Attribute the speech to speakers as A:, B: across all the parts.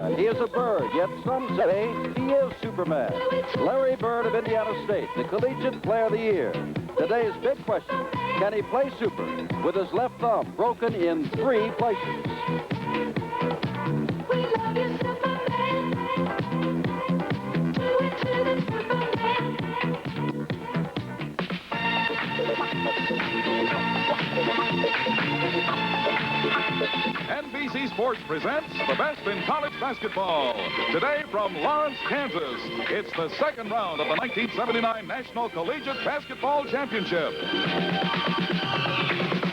A: He is a bird, yet some say he is Superman. Larry Bird of Indiana State, the Collegiate Player of the Year. Today's big question, can he play super with his left thumb broken in 3 places?
B: We love you, Superman. Do it to the Superman.
C: NBC Sports presents the best in college basketball. Today from Lawrence, Kansas, it's the second round of the 1979 National Collegiate Basketball Championship.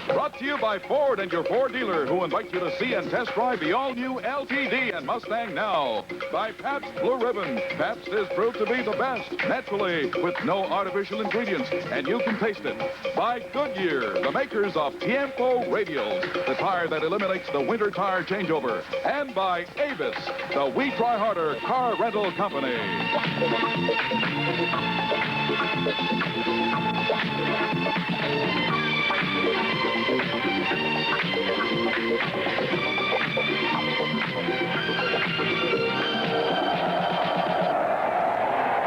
C: Brought to you by Ford and your Ford dealer, who invites you to see and test drive the all-new LTD and Mustang now. By Pabst Blue Ribbon. Pabst is proved to be the best, naturally, with no artificial ingredients, and you can taste it. By Goodyear, the makers of Tiempo Radials, the tire that eliminates the winter tire changeover. And by Avis, the We Try Harder car rental company.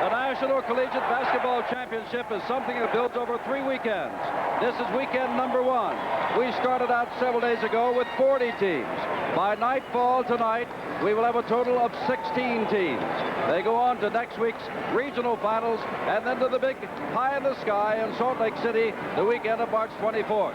A: The National Collegiate Basketball Championship is something that builds over 3 weekends. This is weekend number 1. We started out several days ago with 40 teams. By nightfall tonight, we will have a total of 16 teams. They go on to next week's regional finals and then to the big High in the Sky in Salt Lake City the weekend of March 24th.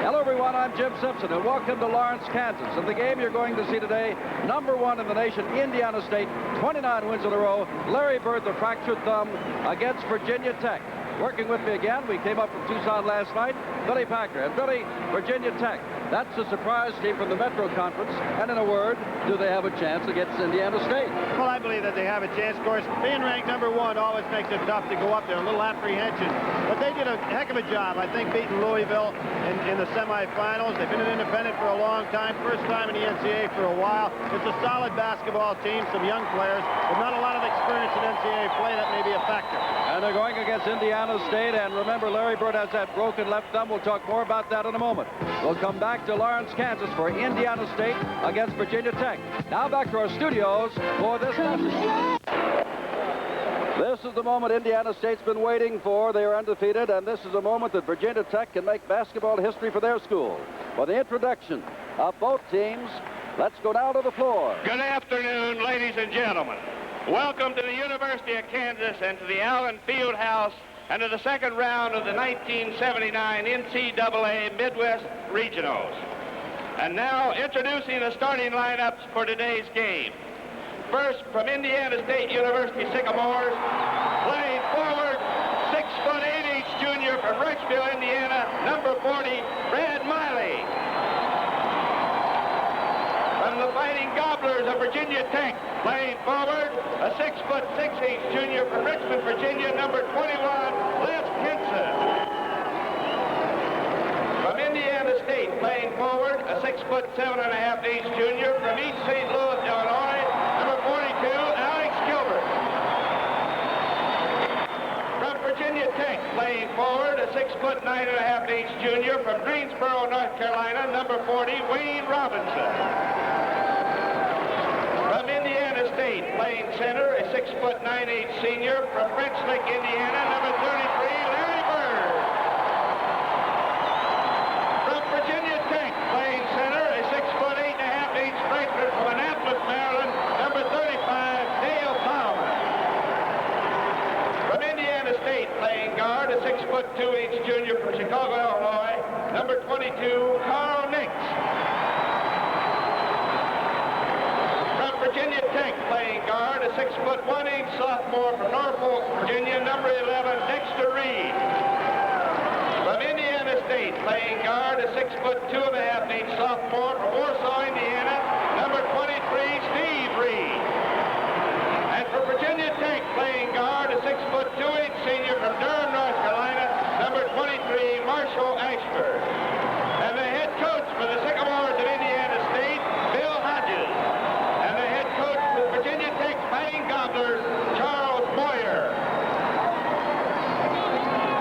A: Hello, everyone. I'm Jim Simpson, and welcome to Lawrence, Kansas. And the game you're going to see today, number 1 in the nation, Indiana State, 29 wins in a row. Larry Bird, the fractured thumb, against Virginia Tech. Working with me again, we came up from Tucson last night, Billy Packer. And Billy, Virginia Tech, that's a surprise team from the Metro Conference. And in a word, do they have a chance against Indiana State?
D: Well, I believe that they have a chance. Of course, being ranked number 1 always makes it tough to go up there, a little apprehension. But they did a heck of a job, I think, beating Louisville in the semifinals. They've been an independent for a long time, first time in the NCAA for a while. It's a solid basketball team, some young players, but not a lot of experience in NCAA play. That may be a factor.
A: And they're going against Indiana State, and remember, Larry Bird has that broken left thumb. We'll talk more about that in a moment. We'll come back to Lawrence, Kansas for Indiana State against Virginia Tech. Now back to our studios for this message. This is the moment Indiana State's been waiting for. They are undefeated, and this is a moment that Virginia Tech can make basketball history for their school. For the introduction of both teams, let's go down to the floor.
E: Good afternoon, ladies and gentlemen. Welcome to the University of Kansas and to the Allen Fieldhouse and to the second round of the 1979 NCAA Midwest Regionals. And now introducing the starting lineups for today's game. First, from Indiana State University Sycamores, playing forward, 6'8" junior from Richville, Indiana, number 40, Brad Miley. From the Fighting Gobblers of Virginia Tech, playing forward, a 6'6" junior from Richmond, Virginia, number 21, Les Henson. From Indiana State, playing forward, a 6'7.5" junior from East St. Louis, Illinois, number 42, Alex Gilbert. From Virginia Tech, playing forward, a 6'9.5" junior from Greensboro, North Carolina, number 40, Wayne Robinson. From Indiana State, playing center, a 6'9" senior from French Lick, Indiana, number 33, Larry Bird. From Virginia Tech, playing center, a 6'8.5" freshman from Annapolis, Maryland, number 35, Dale Palmer. From Indiana State, playing guard, a 6'2" junior from Chicago, Illinois, number 22, Carl Nix. Virginia Tech, playing guard, a 6'1" sophomore from Norfolk, Virginia, number 11, Dexter Reid. From Indiana State, playing guard, a 6'2.5" sophomore from Warsaw, Indiana, number 23, Steve Reid. And for Virginia Tech, playing guard, a 6'2" senior from Durham, North Carolina, number 23, Marshall Ashford. And the head coach for the Sycamores of Indiana State, Bill Hodges. Virginia Tech Fighting Gobblers, Charles Moyer.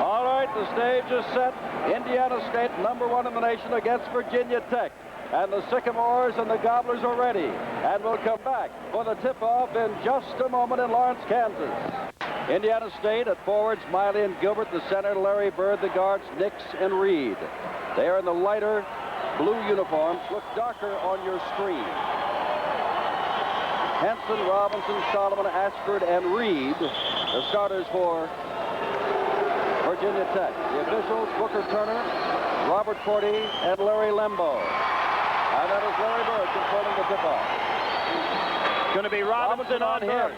A: All right, the stage is set. Indiana State, number 1 in the nation against Virginia Tech. and the Sycamores and the Gobblers are ready. And we'll come back for the tip-off in just a moment in Lawrence, Kansas. Indiana State at forwards, Miley and Gilbert. The center, Larry Bird. The guards, Nix and Reid. They are in the lighter blue uniforms. Look darker on your screen. Henson, Robinson, Solomon, Ashford, and Reid, the starters for Virginia Tech. The officials, Booker Turner, Robert Cordy, and Larry Lembo. And that is Larry Bird controlling the tip-off.
D: Going to be Robinson on him.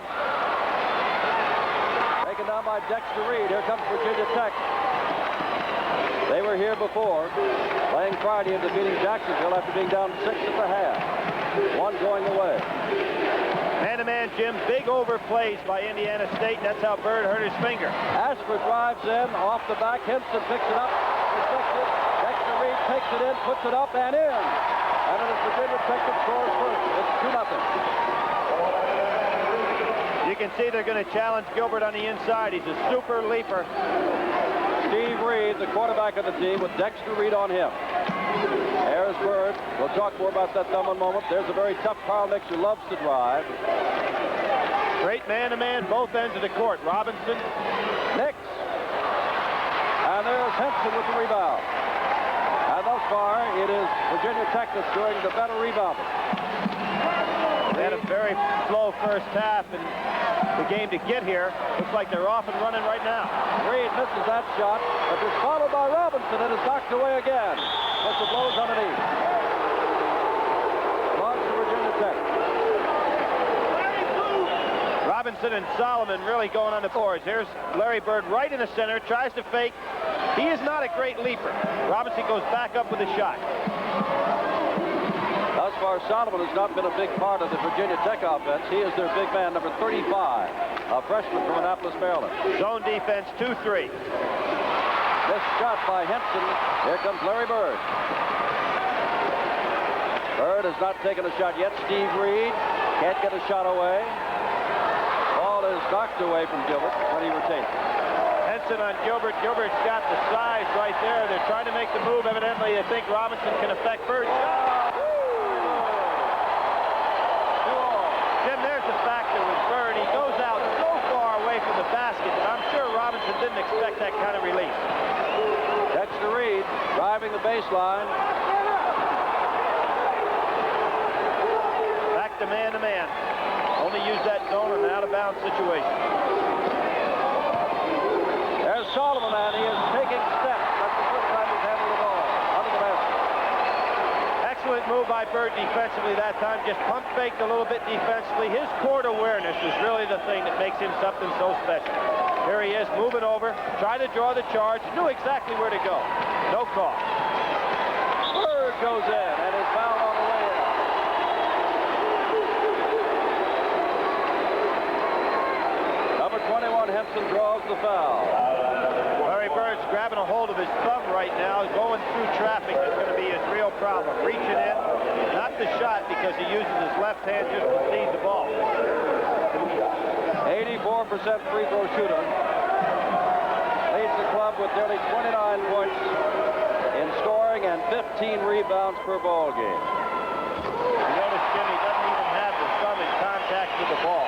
A: Taken down by Dexter Reid. Here comes Virginia Tech. They were here before, playing Friday and defeating Jacksonville after being down 6 at the half. One going away.
D: Man-to-man, Jim. Big overplays by Indiana State, and that's how Bird hurt his finger.
A: Ashford drives in, off the back. Henson picks it up, deflected. Dexter Reid takes it in, puts it up, and in. And it is Virginia Tech that scores first. It's 2-0.
D: You can see they're going to challenge Gilbert on the inside. He's a super leaper.
A: Steve Reid, the quarterback of the team, with Dexter Reid on him. There's Bird. We'll talk more about that thumb in a moment. There's a very tough Carl Nix who loves to drive.
D: Great man-to-man, both ends of the court. Robinson.
A: Nix. And there's Henson with the rebound. And thus far, it is Virginia Tech that's doing the better rebounding.
D: They had a very slow first half, and the game to get here looks like they're off and running right now.
A: Reid misses that shot, but it's followed by Robinson, and is knocked away again. But the blows underneath. Belongs to Virginia Tech.
D: Robinson and Solomon really going on the boards. Here's Larry Bird right in the center, tries to fake. He is not a great leaper. Robinson goes back up with a shot.
A: Thus far, Solomon has not been a big part of the Virginia Tech offense. He is their big man, number 35, a freshman from Annapolis, Maryland.
D: Zone defense, 2-3.
A: This shot by Henson. Here comes Larry Bird. Bird has not taken a shot yet. Steve Reid can't get a shot away. Ball is knocked away from Gilbert when he retains it.
D: Henson on Gilbert. Gilbert's got the size right there. They're trying to make the move. Evidently, they think Robinson can affect Bird. Jim, there's the factor with Bird. He goes out so far away from the basket that I'm sure Robinson didn't expect that kind of release.
A: Dexter Reid driving the baseline.
D: Back to man-to-man. Only use that zone in an out-of-bounds situation.
A: There's Solomon, and he is taking steps. That's the first time he's handled the ball under the basket.
D: Excellent move by Bird defensively that time. Just pump faked a little bit defensively. His court awareness is really the thing that makes him something so special. Here he is moving over, trying to draw the charge, knew exactly where to go. No call.
A: Bird goes in and is fouled on the way in. Number 21, Henson, draws the foul.
D: Larry Bird's grabbing a hold of his thumb right now. Going through traffic is going to be his real problem. Reaching in, not the shot because he uses his left hand just to seize the ball.
A: 84% free throw shooter. Leads the club with nearly 29 points in scoring and 15 rebounds per ball game.
D: You notice, Jim, he doesn't even have the thumb in contact with the ball.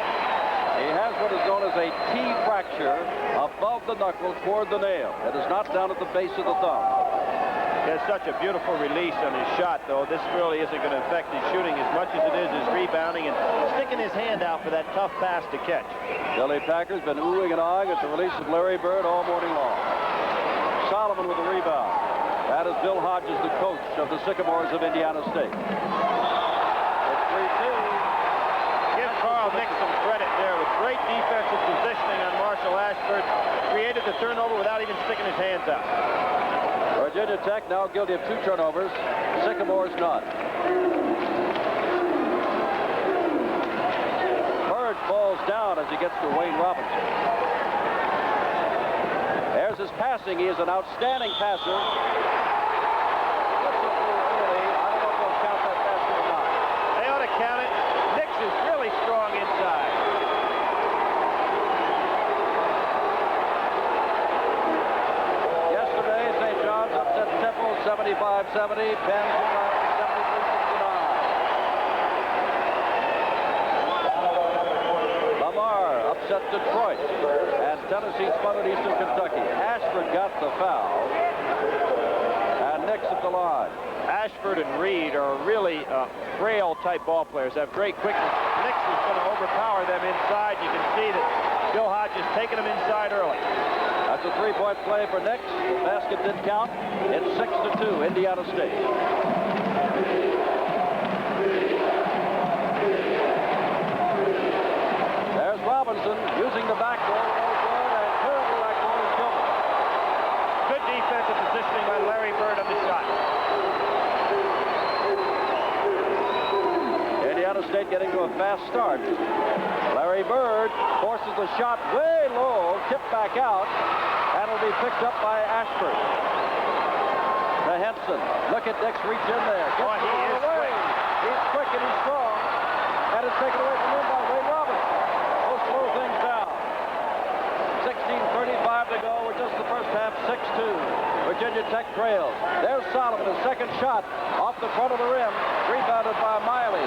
A: He has what is known as a T fracture above the knuckle toward the nail. It is not down at the base of the thumb.
D: He has such a beautiful release on his shot, though. This really isn't going to affect his shooting as much as it is his rebounding and sticking his hand out for that tough pass to catch.
A: Billy Packer's been oohing and ahhing at the release of Larry Bird all morning long. Solomon with the rebound. That is Bill Hodges, the coach of the Sycamores of Indiana State. It's 3-2.
D: Give Carl Nix some credit there with great defensive positioning on Marshall Ashford. Created the turnover without even sticking his hands out.
A: Virginia Tech now guilty of 2 turnovers. Sycamores none. Bird falls down as he gets to Wayne Robinson. There's his passing. He is an outstanding passer. That's a little early. I don't know if they'll count that basket or not.
D: They ought to count it. Nix is really strong inside. Yesterday, St. John's upset Temple 75-70. Penn 73-69.
A: upset Detroit. And Tennessee spun at Eastern Kentucky. Ashford got the foul. And Nix at the line.
D: Ashford and Reid are really frail type ball players. Have great quickness. Nix is going to overpower them inside. You can see that Bill Hodges taking them inside early.
A: That's a three-point play for Nix. The basket didn't count. It's 6-2, Indiana State. There's Robinson using the backdoor. And terrible backdoor is Gilbert.
D: Good defensive positioning by Larry Bird on the shot.
A: Indiana State getting to a fast start. Larry Bird forces the shot way low, tipped back out, and it'll be picked up by Ashford. To Henson. Look at Dix reach in there.
D: Boy, he is
A: away.
D: quick.
A: He's quick and he's strong. And it's taken away from him by Wade Robinson. They'll slow things down. 16:35 to go. We're just the first half. 6-2. Virginia Tech trails. There's Solomon, his second shot off the front of the rim, rebounded by Miley.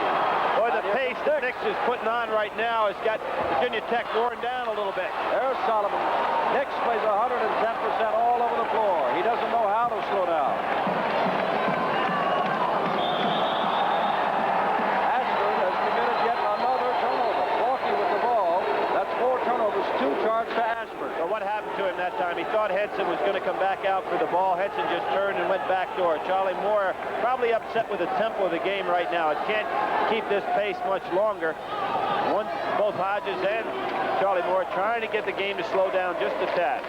D: Boy, the pace that Nix is putting on right now has got Virginia Tech worn down a little bit.
A: There's Solomon. Nix plays 110% all over the floor. He doesn't know how to slow down. Ashford has committed yet another turnover. Walking with the ball. That's 4 turnovers, 2 charged to Ashford.
D: So what happened to him that time? He thought Henson was going to come back out for the ball. Henson just turned and went back door. Charlie Moore probably upset with the tempo of the game right now. It can't keep this pace much longer. Both Hodges and Charlie Moore trying to get the game to slow down just a tad.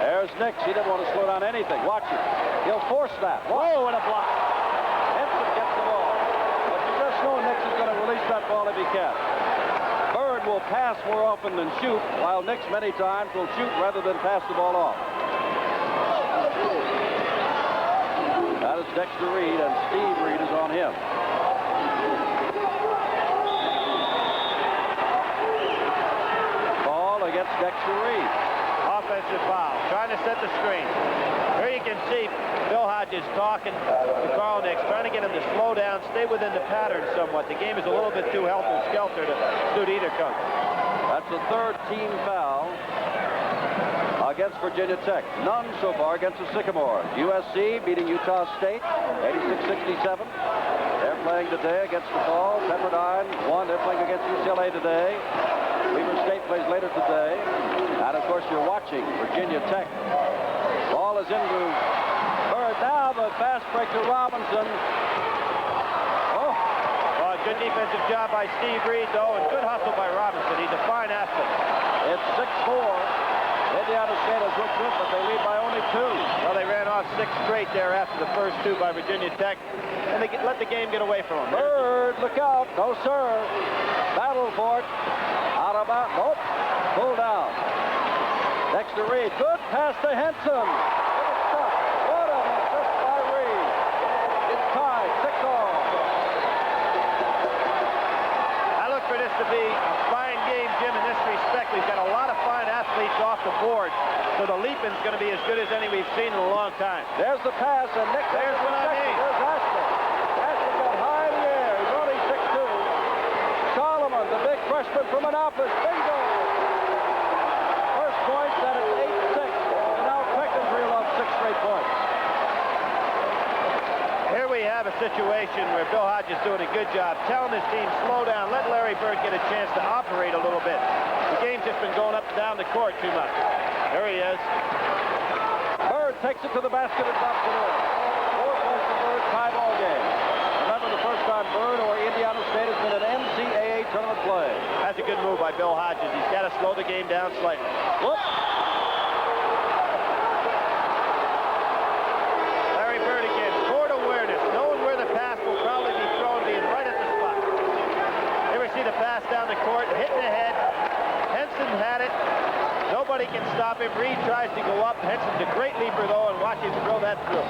A: There's Nix. He didn't want to slow down anything. Watch it. He'll force that.
D: Whoa, what a block.
A: Henson gets the ball. But you just know Nix is going to release that ball if he can. Bird will pass more often than shoot, while Nix many times will shoot rather than pass the ball off. That is Dexter Reid, and Steve Reid is on him. Ball against Dexter Reid.
D: Offensive foul. Trying to set the screen. Here you can see Bill Hodges talking to Carl Nix, trying to get him to slow down, stay within the pattern somewhat. The game is a little bit too helter-skelter to suit either coach.
A: That's the 3rd team foul against Virginia Tech. None so far against the Sycamores. USC beating Utah State 86-67. They're playing today against the Fall. Pepperdine won. They're playing against UCLA today. Weber State plays later today. And, of course, you're watching Virginia Tech. Ball is into Bird. Now the fast break to Robinson. Oh,
D: Good defensive job by Steve Reid, though, and good hustle by Robinson. He's a fine athlete.
A: it's 6-4. Indiana State has looked good, but they lead by only 2.
D: Well, they ran off 6 straight there after the first 2 by Virginia Tech, and they let the game get away from them.
A: Bird, look out. No, sir. Battle for it. Out of bounds. Nope. Pull down. Dexter Reid. Good pass to Henson. What an assist by Reid. It's tied. 6-all.
D: I look for this to be a fine game, Jim, in this respect. We've got a lot of fine athletes off the board, so the leaping's going to be as good as any we've seen in a long time.
A: There's the pass, and Nick.
D: There's what I mean.
A: There's Ashford. Ashford got high in the air. He's only 6'2". Solomon, the big freshman from Annapolis. Bingo! First points, and it's 8-6. And now Pickens reeled off 6 straight points.
D: Here we have a situation where Bill Hodges is doing a good job telling his team, slow down, let Larry Bird get a chance to operate a little bit. The game's just been going up and down the court too much. There he is.
A: Bird takes it to the basket and drops it in. 4 points to Bird, tie ball game. Remember the first time Bird or Indiana State has been an NCAA tournament play.
D: That's a good move by Bill Hodges. He's got to slow the game down slightly.
A: Whoop.
D: Larry Bird again. Court awareness. Knowing where the pass will probably be thrown, being right at the spot. Ever see the pass down the court, hitting the head. Henson had it. Nobody can stop him. Reid tries to go up. Henson's a great leaper, though, and watch him throw that through.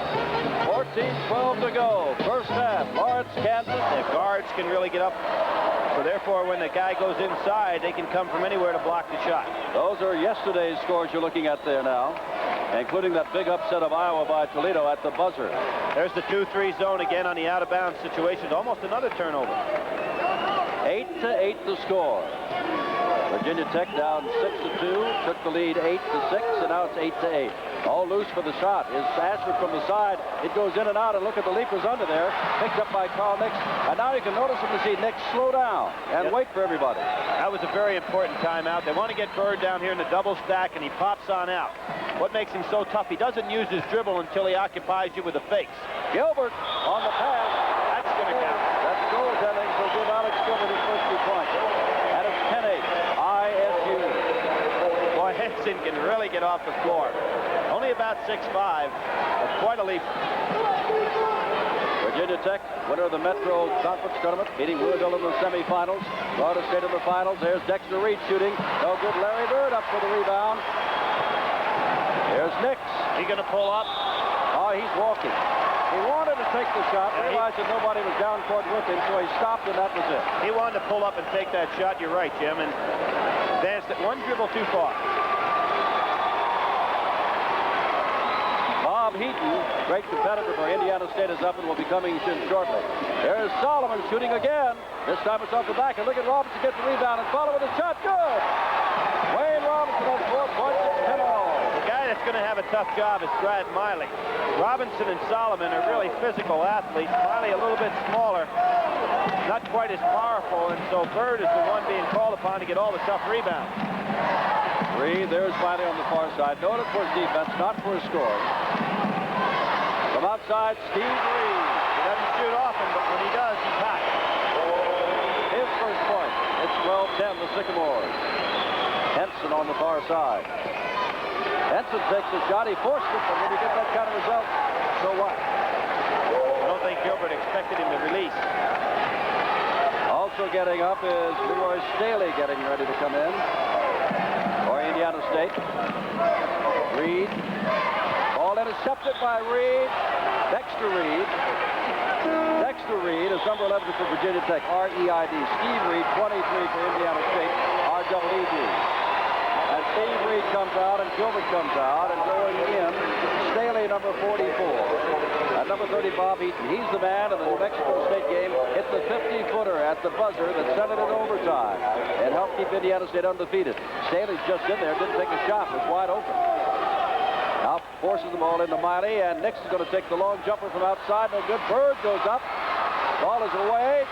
A: 14-12 to go. First half. Lawrence, Kansas.
D: The guards can really get up. So therefore, when the guy goes inside, they can come from anywhere to block the shot.
A: Those are yesterday's scores you're looking at there now, including that big upset of Iowa by Toledo at the buzzer.
D: There's the 2-3 zone again on the out-of-bounds situation. Almost another turnover.
A: 8-8 the score. Virginia Tech down 6-2, took the lead 8-6, and now it's 8-8. All loose for the shot is Ashford from the side. It goes in and out, and look at the leapers under there. Picked up by Carl Nix. And now you can notice him to see Nix slow down and wait for everybody.
D: That was a very important timeout. They want to get Bird down here in the double stack, and he pops on out. What makes him so tough, he doesn't use his dribble until he occupies you with the fakes.
A: Gilbert on the pass.
D: That's going to count.
A: That's goaltending, so give Alex Gilbert his first 2 points. And it's 10-8. ISU.
D: Boy, Henson can really get off the floor. Only about 6'5", but quite a leap.
A: Virginia Tech, winner of the Metro Conference Tournament, beating Louisville in the semifinals. Florida State in the finals. There's Dexter Reid shooting. No good. Larry Bird up for the rebound. Here's Nix.
D: He going to pull up?
A: Oh, he's walking. He wanted to take the shot, realized that nobody was down court with him, so he stopped, and that was it.
D: He wanted to pull up and take that shot. You're right, Jim, and advanced it 1 dribble too far.
A: Heaton, great competitor for Indiana State, is up and will be coming in shortly. There's Solomon shooting again. This time it's off the back, and look at Robinson get the rebound and follow with a shot. Good! Wayne Robinson has 4 points. It's 10 all.
D: The guy that's going to have a tough job is Brad Miley. Robinson and Solomon are really physical athletes. Miley a little bit smaller, not quite as powerful, and so Bird is the one being called upon to get all the tough rebounds.
A: Reid, there's Miley on the far side. Noted for his defense, not for his scoring. From outside, Steve Reid.
D: He doesn't shoot often, but when he does, he's hot.
A: His first point. It's 12-10, the Sycamores. Henson on the far side. Henson takes the shot. He forced it, but when you get that kind of result, so what?
D: I don't think Gilbert expected him to release.
A: Also getting up is Leroy Staley getting ready to come in for Indiana State. Reid. Ball intercepted by Reid. Dexter Reid. Dexter Reid is number 11 for Virginia Tech. R-E-I-D. Steve Reid, 23 for Indiana State. R-E-E-D. And Steve Reid comes out, and Gilbert comes out, and going in, Staley, number 44. And number 30, Bob Heaton. He's the man in the New Mexico State game. Hit the 50-footer at the buzzer that sent it in overtime and helped keep Indiana State undefeated. Staley's just in there, didn't take a shot, was wide open. Now forces the ball into Miley, and Nix is going to take the long jumper from outside. No good. Bird goes up. Ball is away.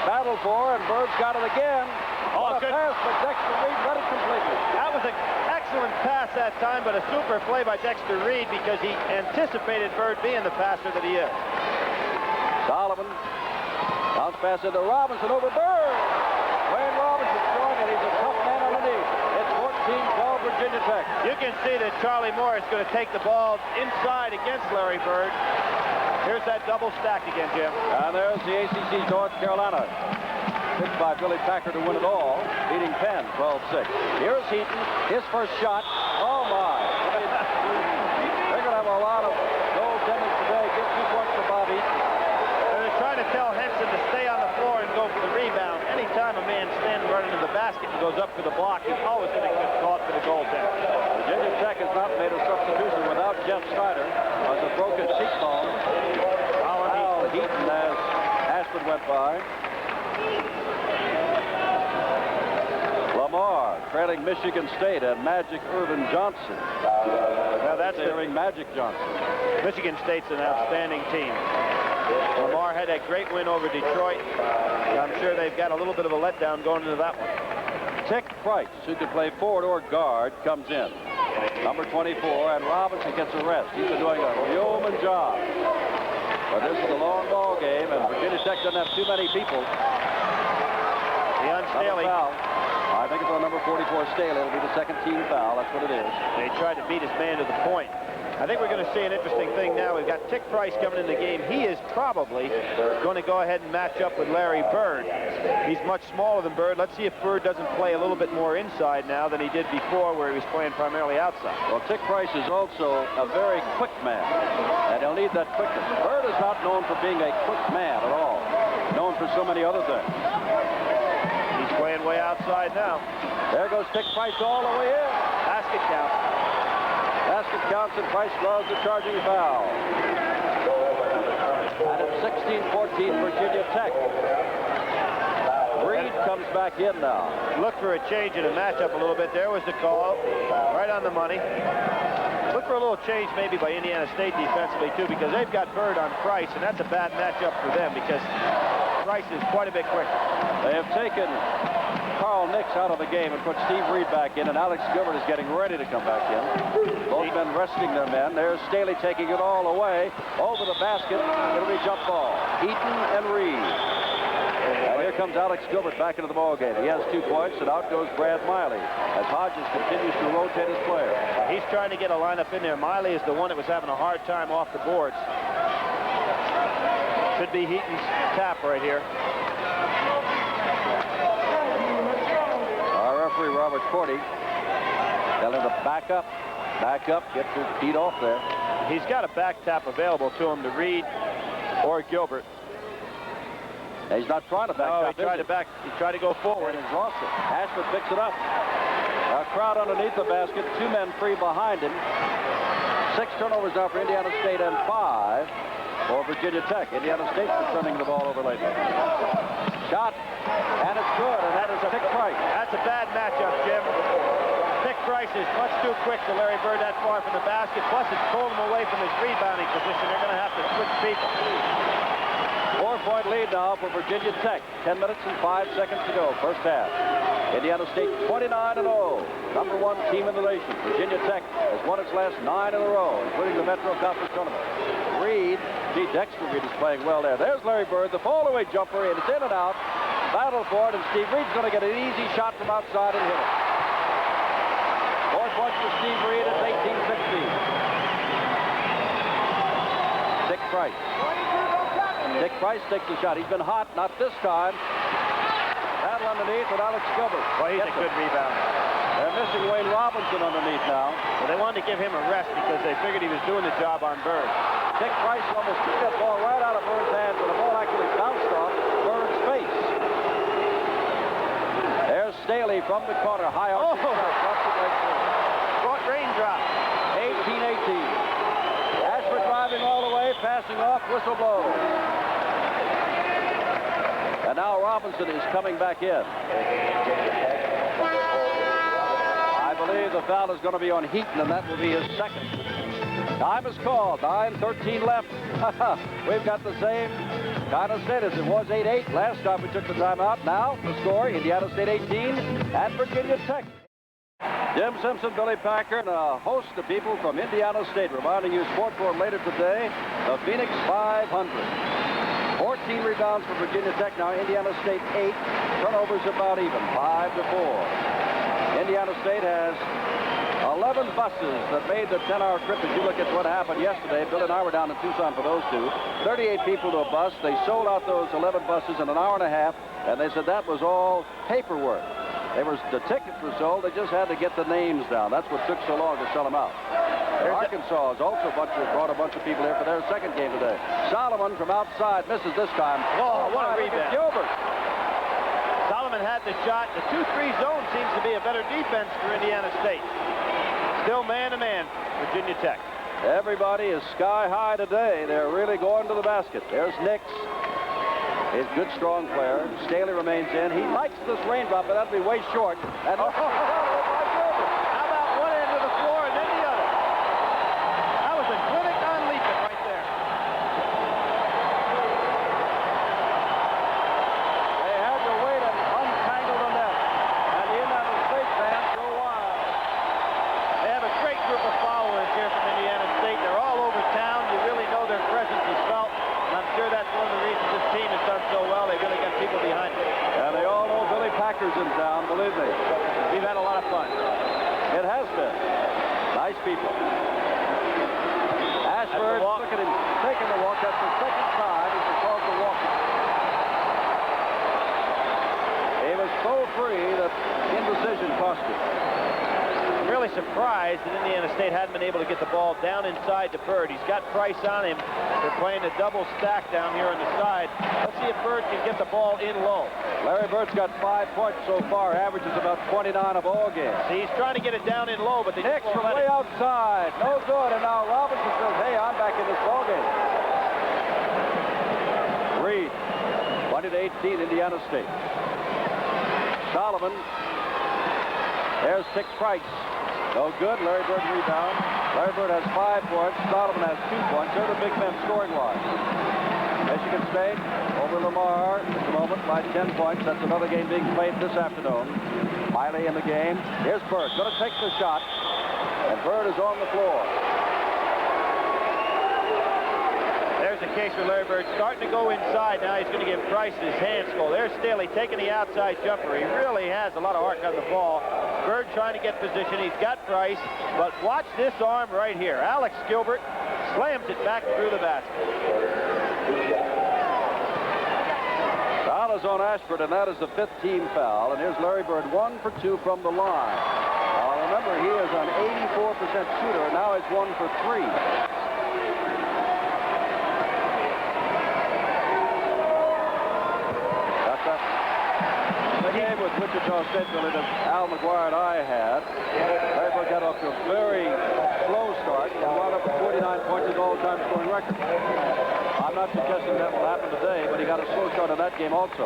A: Battle for, and Bird's got it again.
D: Oh,
A: what a pass, but Dexter Reid read it completely.
D: That was an excellent pass that time, but a super play by Dexter Reid because he anticipated Bird being the passer that he is.
A: Solomon. Bounce pass into Robinson over Bird. Wayne Robinson throwing it. He's a tough man underneath. It's 14-12 Virginia Tech.
D: You can see that Charlie Moore is going to take the ball inside against Larry Bird. Here's that double stack again, Jim.
A: And there's the ACC North Carolina. Picked by Billy Packer to win it all, beating Penn 12-6. Here's Heaton, his first shot. Oh, my. They're going to have a lot of goaltending today. Give 2 points to Bob Heaton.
D: They're trying to tell Henson to stay on the floor and go for the rebound. Anytime a man stands right into the basket and goes up for the block, he's always going to get caught for the goaltender.
A: Virginia Tech has not made a substitution without Jeff Snyder as a broken cheekbone. Now Heaton as Ashford went by. Lamar trailing Michigan State and Magic Irvin Johnson.
D: Now that's
A: Clearing Magic Johnson.
D: Michigan State's an outstanding team. Lamar had that great win over Detroit. I'm sure they've got a little bit of a letdown going into that one.
A: Tick Price, who can play forward or guard, comes in. Number 24, and Robinson gets a rest. He's been doing a yeoman job. But this is a long ball game, and Virginia Tech doesn't have too many people.
D: Deion Staley.
A: I think it's on number 44, Staley. It'll be the second team foul. That's what it is.
D: They tried to beat his man to the point. I think we're going to see an interesting thing now. We've got Tick Price coming in the game. He is probably going to go ahead and match up with Larry Bird. He's much smaller than Bird. Let's see if Bird doesn't play a little bit more inside now than he did before, where he was playing primarily outside.
A: Well, Tick Price is also a very quick man, and he'll need that quickness. Bird is not known for being a quick man at all. Known for so many other things.
D: He's playing way outside now.
A: There goes Tick Price all the way in.
D: Basket count.
A: Basket counts, and Price draws the charging foul. And it's 16-14 Virginia Tech. Reid comes comes back in now.
D: Look for a change in the matchup a little bit. There was the call. Right on the money. Look for a little change maybe by Indiana State defensively, too, because they've got Bird on Price, and that's a bad matchup for them because Price is quite a bit quicker.
A: They have taken Carl Nix out of the game and put Steve Reid back in, and Alex Gilbert is getting ready to come back in. Both men resting their men. There's Staley taking it all away. Over the basket. It'll be jump ball. Heaton and Reid. And here comes Alex Gilbert back into the ball game. He has 2 points, and out goes Brad Miley as Hodges continues to rotate his player.
D: He's trying to get a lineup in there. Miley is the one that was having a hard time off the boards. Should be Heaton's tap right here.
A: Our referee, Robert Cordy, telling him to back up, get your feet off there.
D: He's got a back tap available to him to Reid or Gilbert.
A: He's not trying to back
D: No,
A: up.
D: he tried to go forward.
A: And he's lost it. Ashford picks it up. A crowd underneath the basket, 2 men free behind him. 6 turnovers now for Indiana State and 5 for Virginia Tech. Indiana State's been turning the ball over lately. Shot, and it's good, and that is a Pick Price.
D: That's a bad matchup, Jim. Pick Price is much too quick to Larry Bird that far from the basket. Plus, it's pulled him away from his rebounding position. They're going to have to switch people.
A: 4-point lead now for Virginia Tech. 10 minutes and 5 seconds to go, first half. Indiana State 29-0, number 1 team in the nation. Virginia Tech has won its last 9 in a row, including the Metro Conference Tournament. Reid, Dexter Reid is playing well there. There's Larry Bird, the fall-away jumper, and it's in and out. Battle for it, and Steve Reid's going to get an easy shot from outside and hit it. 4 points for Steve Reid. It's 18-16. Dick Price. Dick Price takes the shot. He's been hot, not this time. Battle underneath with Alex Gilbert.
D: Well, he's a good rebounder.
A: They're missing Wayne Robinson underneath now.
D: Well, they wanted to give him a rest because they figured he was doing the job on Bird.
A: Dick Price almost took that ball right out of Bird's hands, and the ball actually bounced off Bird's face. There's Staley from the corner, high off the
D: Brought raindrop.
A: 18-18. Ashford driving all the way, passing off, whistle blows. And now Robinson is coming back in. I believe the foul is going to be on Heaton, and that will be his second. Time is called. 9:13 left. We've got the same kind of status. It was 8-8 last time we took the timeout. Now the score, Indiana State 18 and Virginia Tech. Jim Simpson, Billy Packer, and a host of people from Indiana State reminding you Sport Board later today, the Phoenix 500. 14 rebounds for Virginia Tech. Now Indiana State 8. Turnovers about even, 5-4. Indiana State has 11 buses that made the 10-hour trip. As you look at what happened yesterday, Bill and I were down in Tucson for those 2. 38 people to a bus. They sold out those 11 buses in an hour and a half, and they said that was all paperwork. The tickets were sold. They just had to get the names down. That's what took so long to sell them out. Arkansas has also brought a bunch of people here for their second game today. Solomon from outside misses this time.
D: Oh, what a rebound.
A: Gilbert.
D: Solomon had the shot. The 2-3 zone seems to be a better defense for Indiana State. Still man-to-man, Virginia Tech.
A: Everybody is sky high today. They're really going to the basket. There's Nix. He's a good, strong player. Staley remains in. He likes this raindrop, but that'll be way short. And
D: how about one end of the floor and then the other? That was a clinic on Leaping right there.
A: They had to wait and untangle the net. And the Indiana State fans go wild.
D: They have a great group of followers here from Indiana State. They're all over town. You really know their presence is felt. And I'm sure that's one of the reasons this team has done so well. They really got people behind it.
A: And they all know Billy Packer's in town, believe me.
D: We've had a lot of fun.
A: It has been. Nice people. Ashford, look at him taking the walk. That's the second time he's been called for walking. He was so free that indecision cost him.
D: I'm really surprised that Indiana State hadn't been able to get the ball down inside to Bird. He's got Price on him. They're playing a double stack down here on the side. Let's see if Bird can get the ball in low.
A: Larry Bird's got 5 points so far, averages about 29 a ball game.
D: See, he's trying to get it down in low, but they
A: Nix
D: just won't
A: from
D: let
A: way
D: it.
A: outside. No good, and now Robinson says, hey, I'm back in this ball game. Reid, 20-18, Indiana State. 11. There's Tick Price. No good. Larry Bird rebound. Larry Bird has 5 points. Solomon has 2 points. They're the big men scoring line. Michigan State over Lamar at the moment by 10 points. That's another game being played this afternoon. Miley in the game. Here's Bird. Going to take the shot. And Bird is on the floor.
D: There's a case where Larry Bird starting to go inside. Now he's going to give Price his hands full. There's Staley taking the outside jumper. He really has a lot of arc on the ball. Bird trying to get position. He's got Price. But watch this arm right here. Alex Gilbert slams it back through the basket.
A: Foul is on Ashford, and that is the 5th team foul. And here's Larry Bird, 1 for 2 from the line. Now remember, he is an 84% shooter. Now he's 1 for 3. Game with Wichita State, really, that Al McGuire and I had. Larry Bird got off to a very slow start and wound up with 49 points, his all-time scoring record. I'm not suggesting that will happen today, but he got a slow start in that game also.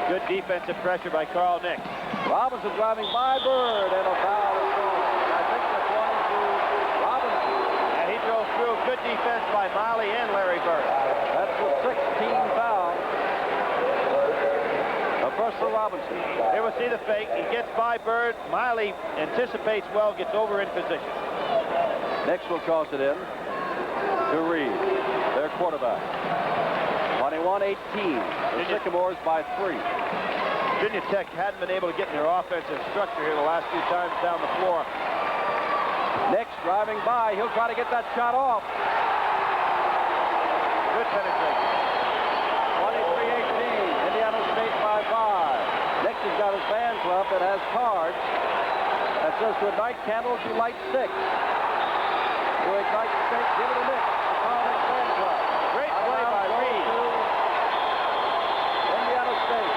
D: Good defensive pressure by Carl Nix.
A: Robinson driving by Bird, and a foul is called. I think that's one to Robinson.
D: And he drove through. Good defense by Miley and Larry Bird.
A: That's the 16th foul. First for Robinson.
D: Here we'll see the fake. He gets by Bird. Miley anticipates well, gets over in position.
A: Nix will toss it in to Reid, their quarterback. 21-18. The Sycamores by 3.
D: Virginia Tech hadn't been able to get in their offensive structure here the last few times down the floor.
A: Nix driving by. He'll try to get that shot off.
D: Good penetration.
A: 23-18. Indiana State by 5. Nix has got his fan club that has cards that says to ignite candles, you light 6. To ignite six, give it a Nix. College fan club.
D: Great play by Reid.
A: Indiana State.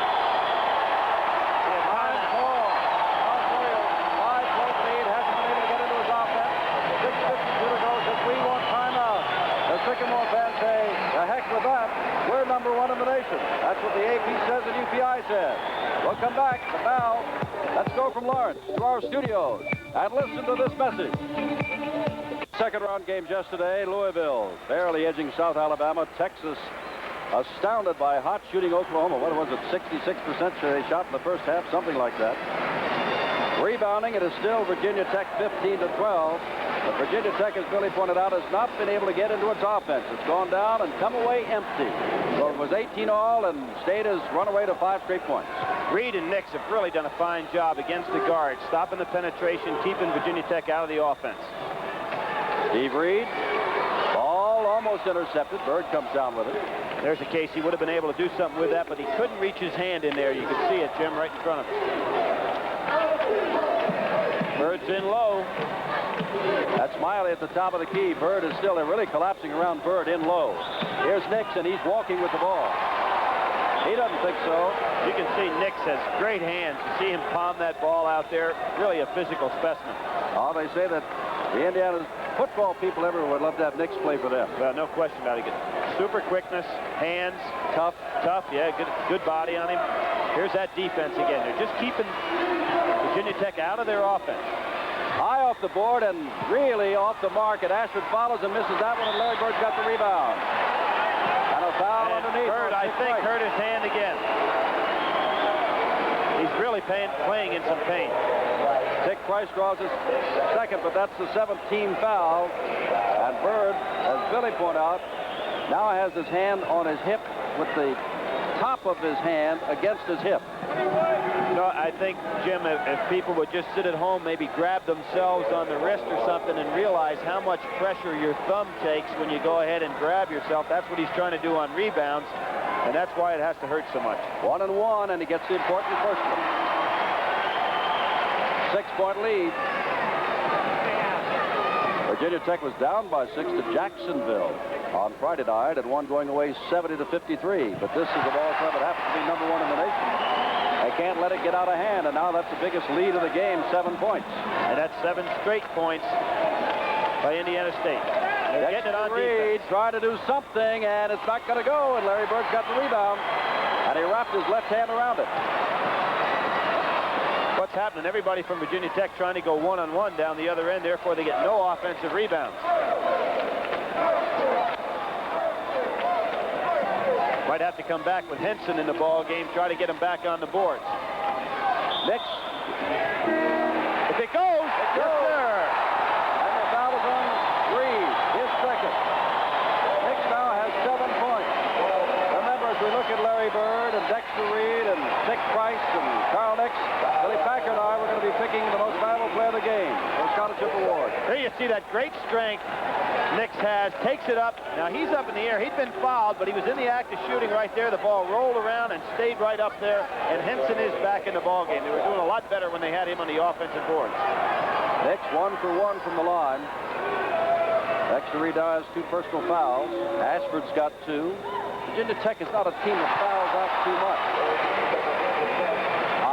A: High ball. I'll tell you, 5-point lead, hasn't been able to get into his offense. 6:52 to go, just we want timeout. The Sycamore fans say, the heck with that. We're number 1 in the nation. That's what the AP says and UPI says. We'll come back. The bell. Let's go from Lawrence to our studios and listen to this message. Second round games yesterday. Louisville barely edging South Alabama. Texas astounded by hot shooting Oklahoma. What was it? 66% they shot in the first half, something like that. Rebounding, it is still Virginia Tech 15-12. But Virginia Tech, as Billy pointed out, has not been able to get into its offense. It's gone down and come away empty. So it was 18 all, and State has run away to 5 straight points.
D: Reid and Nix have really done a fine job against the guards, stopping the penetration, keeping Virginia Tech out of the offense.
A: Steve Reid, ball almost intercepted. Bird comes down with it.
D: There's a case he would have been able to do something with that, but he couldn't reach his hand in there. You could see it, Jim, right in front of him. Bird's in low.
A: That's Miley at the top of the key. Bird is still, they're really collapsing around Bird in low. Here's Nix, and he's walking with the ball. He doesn't think so.
D: You can see Nix has great hands. You see him palm that ball out there. Really a physical specimen.
A: Oh, they say that the Indiana football people everywhere would love to have Nix play for them.
D: Well, no question about it. Super quickness, hands, tough, yeah, good body on him. Here's that defense again. They're just keeping Virginia Tech out of their offense.
A: High off the board and really off the mark, and Ashford follows and misses that one, and Larry Bird's got the rebound. And a foul underneath.
D: Bird, I think, hurt his hand again. He's really playing in some pain.
A: Dick Price draws his second, but that's the 7th team foul. And Bird, as Billy pointed out, now has his hand on his hip with the top of his hand against his hip.
D: No, I think, Jim, if people would just sit at home, maybe grab themselves on the wrist or something and realize how much pressure your thumb takes when you go ahead and grab yourself. That's what he's trying to do on rebounds, and that's why it has to hurt so much.
A: 1-1, and he gets the important first one. 6-point lead. Virginia Tech was down by 6 to Jacksonville on Friday night, and one going away 70-53. But this is the ball club that happens to be number 1 in the nation. They can't let it get out of hand, and now that's the biggest lead of the game, 7 points.
D: And that's 7 straight points by Indiana State. They're getting it on
A: Reid
D: defense.
A: trying to do something, and it's not going to go, and Larry Bird's got the rebound, and he wrapped his left hand around it.
D: what's happening. Everybody from Virginia Tech trying to go one-on-one down the other end. Therefore, they get no offensive rebounds. Might have to come back with Henson in the ball game, try to get him back on the boards. Nix. If it goes, yes, sir.
A: And the foul is on Reid, his second. Nix now has 7 points. Remember, as we look at Larry Bird and Dexter Reid and Dick Price and Carl Nix, Billy Packer and I, we're going to be picking the most valuable player of the game for a scholarship award.
D: Here you see that great strength Nix has, takes it up. Now he's up in the air. He'd been fouled, but he was in the act of shooting right there. The ball rolled around and stayed right up there, and Henson is back in the ball game. They were doing a lot better when they had him on the offensive boards.
A: Nix 1 for 1 from the line. Dexter Reid has 2 personal fouls. Ashford's got 2. Virginia Tech is not a team that fouls out too much.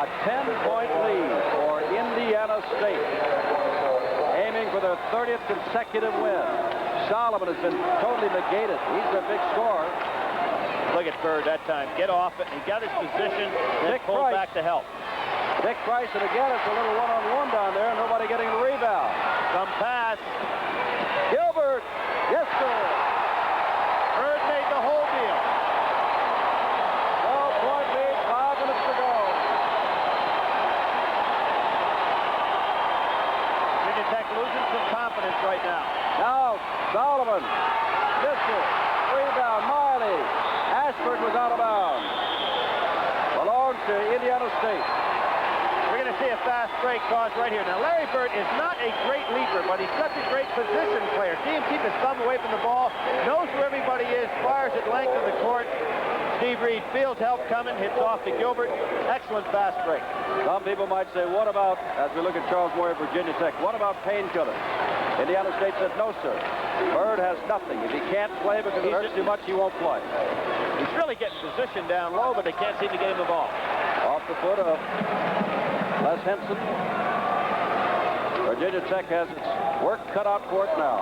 A: A 10-point lead for Indiana State, aiming for their 30th consecutive win. Solomon has been totally negated. He's their big scorer.
D: Look at Bird that time. Get off it. He got his position, then
A: Dick
D: pulled
A: Price.
D: back to help.
A: Dick Price, and again, it's a little one-on-one down there. Nobody getting the rebound.
D: Some pass.
A: Gilbert. Yes, sir.
D: Bird made the whole deal.
A: 12-point lead, 5 minutes to go.
D: Virginia Tech losing some confidence right now.
A: Now, Solomon. Missile. Rebound, Miley. Ashford was out of bounds. Belongs to Indiana State.
D: We're going to see a fast break cause right here. Now, Larry Bird is not a great leaper, but he's such a great position player. See him keep his thumb away from the ball, knows where everybody is, fires at length of the court. Steve Reid feels help coming, hits off to Gilbert. Excellent fast break.
A: Some people might say, what about, as we look at Charles Moyer, Virginia Tech, what about painkillers? Indiana State said, no, sir. Bird has nothing. If he can't play because it hurts too much, he won't play.
D: He's really getting positioned down low, but they can't seem to get him the ball.
A: Off the foot of Les Henson. Virginia Tech has its work cut out for it now.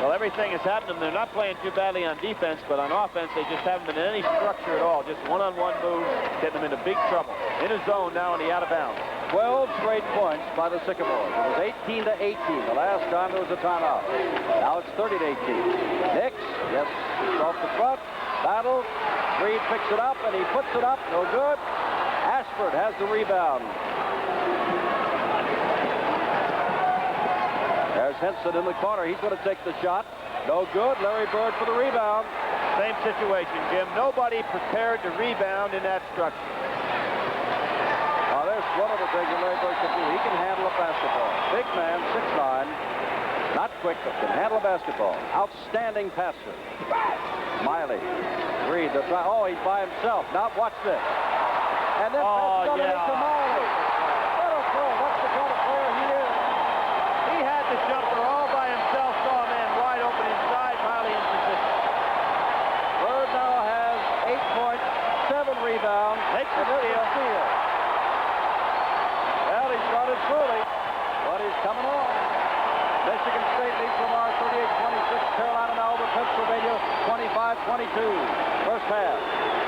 D: Well, everything is happening. They're not playing too badly on defense, but on offense, they just haven't been in any structure at all. Just one-on-one moves, getting them into big trouble. In a zone now in the out of bounds.
A: 12 straight points by the Sycamores. It was 18-18 the last time there was a timeout. Now it's 30-18. Nix, yes, it's off the front. Battle. Reid picks it up, and he puts it up. No good. Ashford has the rebound. There's Henson in the corner. He's going to take the shot. No good. Larry Bird for the rebound.
D: Same situation, Jim. Nobody prepared to rebound in that structure.
A: Now, there's one of the things that Larry Bird can do. He can handle a basketball. Big man, 6'9", not quick, but can handle a basketball. Outstanding passer. Miley. Reid, oh, he's by himself. Now, watch this. And then to Miley. What a play. That's the kind of player he is.
D: He had the jumper all by himself. Saw a man wide open inside. Miley in position.
A: Bird now has 8 points, 7 rebounds.
D: Makes the
A: steal.
D: steal.
A: Well, he started slowly, but he's coming on. Michigan State leads Lamar 38-26. Carolina now over Pennsylvania 25-22. First half.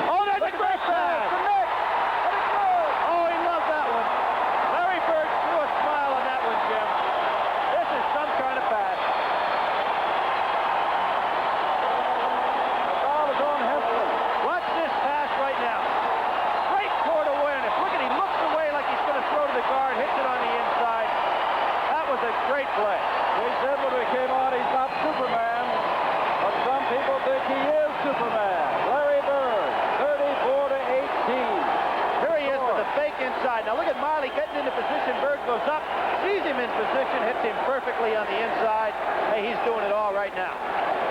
D: Oh, that's a great pass. Oh, he loved that one. Larry Bird threw a smile on that one, Jim. This is some kind of pass.
A: The foul is on Henson.
D: Watch this pass right now. Great court awareness. Look at he looks away like he's going to throw to the guard, hits it on the inside. That was a great play.
A: We said when we came on he's not Superman, but some people think he is Superman. Larry Bird, 34-18.
D: Here he is with the fake inside. Now look at Miley getting into position. Bird goes up, sees him in position, hits him perfectly on the inside. Hey, he's doing it all right now.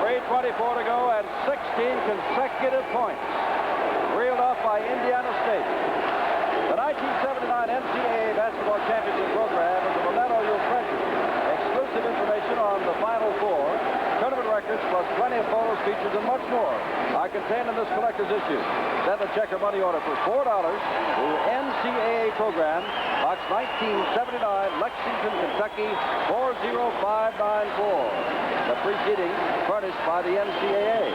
A: 3:24 to go and 16 consecutive points. Reeled off by Indiana State. The 1979 NCAA basketball championship program is a memento you'll treasure. Exclusive information on the Final Four, tournament records, plus plenty of photos, features, and much more are contained in this collector's issue. Send a check or money order for $4 to NCAA program, box 1979, Lexington, Kentucky, 40594. The preceding furnished by the NCAA.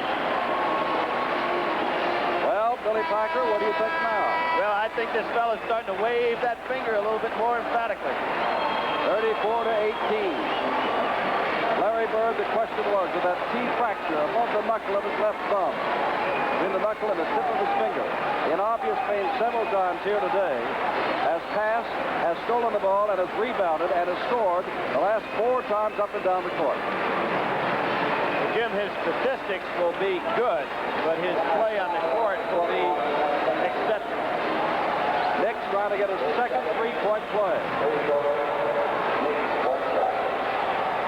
A: Well, Billy Packer, what do you think now?
D: Well, I think this fella's starting to wave that finger a little bit more emphatically.
A: 34-18. Larry Bird, the question was with that T-fracture above the knuckle of his left thumb, between the knuckle and the tip of his finger, in obvious pain several times here today, has passed, has stolen the ball, and has rebounded and has scored the last 4 times up and down the court.
D: Jim, his statistics will be good, but his play on the court will be exceptional.
A: Nick's trying to get his second three-point play.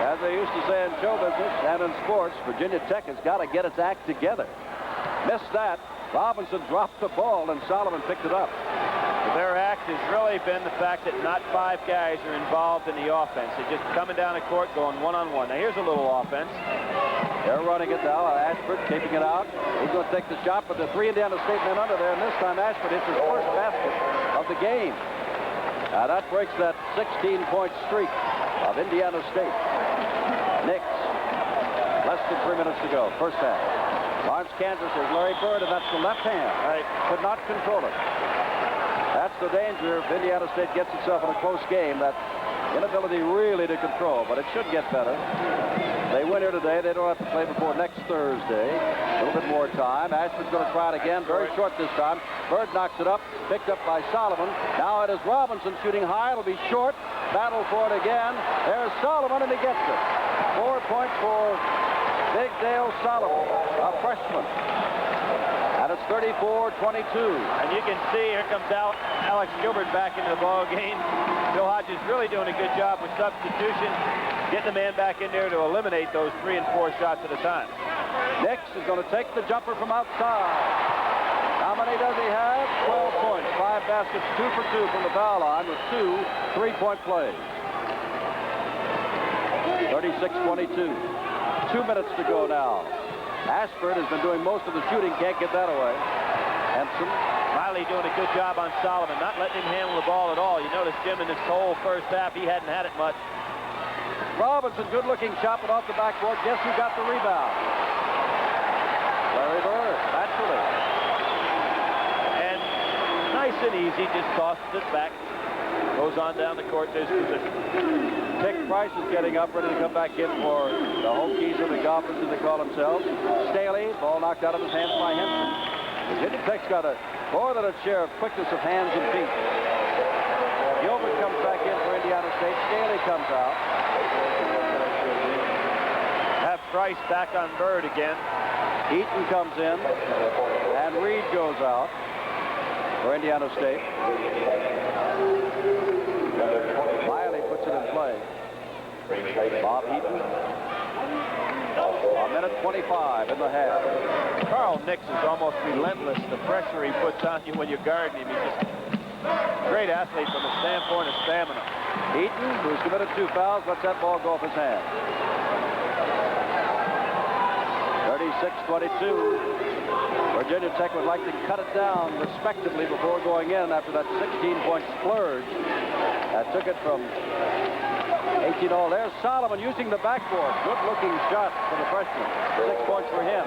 A: As they used to say in show business and in sports, Virginia Tech has got to get its act together. Missed that. Robinson dropped the ball, and Solomon picked it up.
D: Their act has really been the fact that not 5 guys are involved in the offense. They're just coming down the court, going one-on-one. Now, here's a little offense.
A: They're running it now. Ashford keeping it out. He's going to take the shot, but the 3 Indiana State men under there, and this time Ashford hits his first basket of the game. Now, that breaks that 16-point streak of Indiana State. Knicks, less than 3 minutes to go, first half. Lawrence Kansas is Larry Bird, and that's the left hand. Right. Could not control it. That's the danger if Indiana State gets itself in a close game, that inability really to control, but it should get better. They win here today. They don't have to play before next Thursday. A little bit more time. Ashford's going to try it again. Very short this time. Bird knocks it up. Picked up by Solomon. Now it is Robinson shooting high. It'll be short. Battle for it again. There's Solomon, and he gets it. 4 points for Big Dale Solomon, a freshman. And it's 34-22.
D: And you can see here comes out Alex Gilbert back into the ball game. Bill Hodges really doing a good job with substitution, getting the man back in there to eliminate those 3 and 4 shots at a time.
A: Nix is going to take the jumper from outside. How many does he have? 12 points, 5 baskets, 2 for 2 from the foul line with 2 3-point plays. 36-22. 2 minutes to go now. Ashford has been doing most of the shooting, can't get that away. Henson.
D: Miley doing a good job on Solomon, not letting him handle the ball at all. You notice, Jim, in this whole first half, he hadn't had it much.
A: Robinson, good-looking shot, but off the backboard. Guess who got the rebound? Larry Bird, naturally.
D: And nice and easy, just tosses it back. Goes on down the court to his position.
A: Dick Price is getting up, ready to come back in for the Hokies or the Goblins, as they call themselves. Staley, ball knocked out of his hands by Henson. Virginia Tech's got more than a share of quickness of hands and feet. Gilbert comes back in for Indiana State. Staley comes out.
D: Have Price back on Bird again.
A: Heaton comes in, and Reid goes out for Indiana State. Miley puts it in play. Bob Heaton. A minute 25 in the half.
D: Carl Nix is almost relentless, the pressure he puts on you when you're guarding him. He's just a great athlete from the standpoint of stamina.
A: Heaton, who's committed 2 fouls, lets that ball go off his hand. 36-22. Virginia Tech would like to cut it down respectively before going in after that 16-point splurge. That took it from 18 all. There's Solomon using the backboard. Good-looking shot for the freshman. 6 points for him.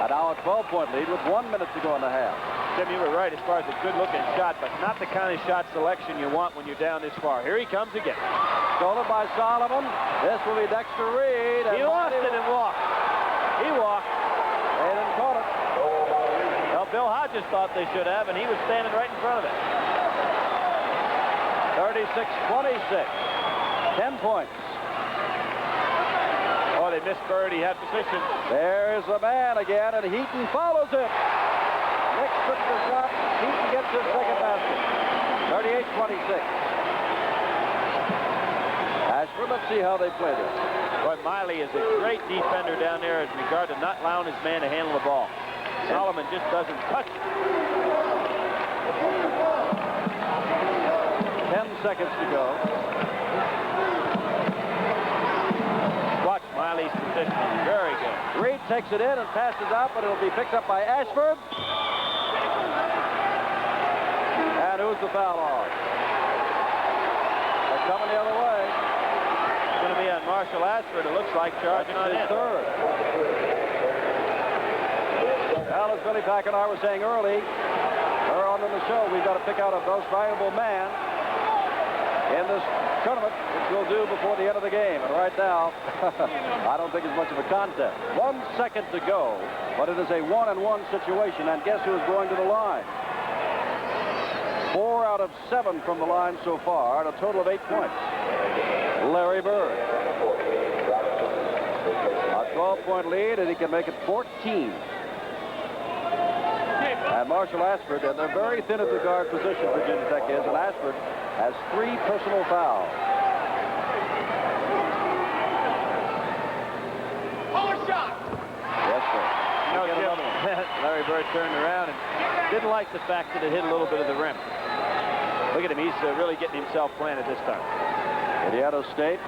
A: And now a 12-point lead with 1 minute to go in the half.
D: Tim, you were right as far as a good-looking shot, but not the kind of shot selection you want when you're down this far. Here he comes again.
A: Stolen by Solomon. This will be Dexter Reid.
D: He lost it and walked. He walked.
A: They didn't call it.
D: Well, Bill Hodges thought they should have, and he was standing right in front of it.
A: 36-26. 10 points.
D: Oh, they missed Bird. He had position.
A: There's the man again, and Heaton follows it. Nix puts the shot. Heaton gets his second basket. 38-26. Ashford, let's see how they play this.
D: Boy, Miley is a great defender down there in regard to not allowing his man to handle the ball. Solomon just doesn't touch it.
A: 10 seconds to go.
D: Watch Miley's positioning. Very good.
A: Reid takes it in and passes out, but it'll be picked up by Ashford. And who's the foul on? They're coming the other way.
D: It's going to be on Marshall Ashford, it looks like, charging on
A: His
D: in.
A: third. Well, as Billy Pack and I were saying early on in the show, we've got to pick out a most valuable man in this tournament, which we'll do before the end of the game. And right now, I don't think it's much of a contest. 1 second to go, but it is a 1-on-1 situation. And guess who is going to the line? 4 out of 7 from the line so far, and a total of 8 points. Larry Bird. A 12-point lead, and he can make it 14. And Marshall Ashford, and they're very thin at the guard position, Virginia Tech is, and Ashford has 3 personal fouls.
E: Hold shot!
A: Yes, sir.
D: No, Jim, Larry Bird turned around and didn't like the fact that it hit a little bit of the rim. Look at him. He's really getting himself planted this time.
A: Indiana State.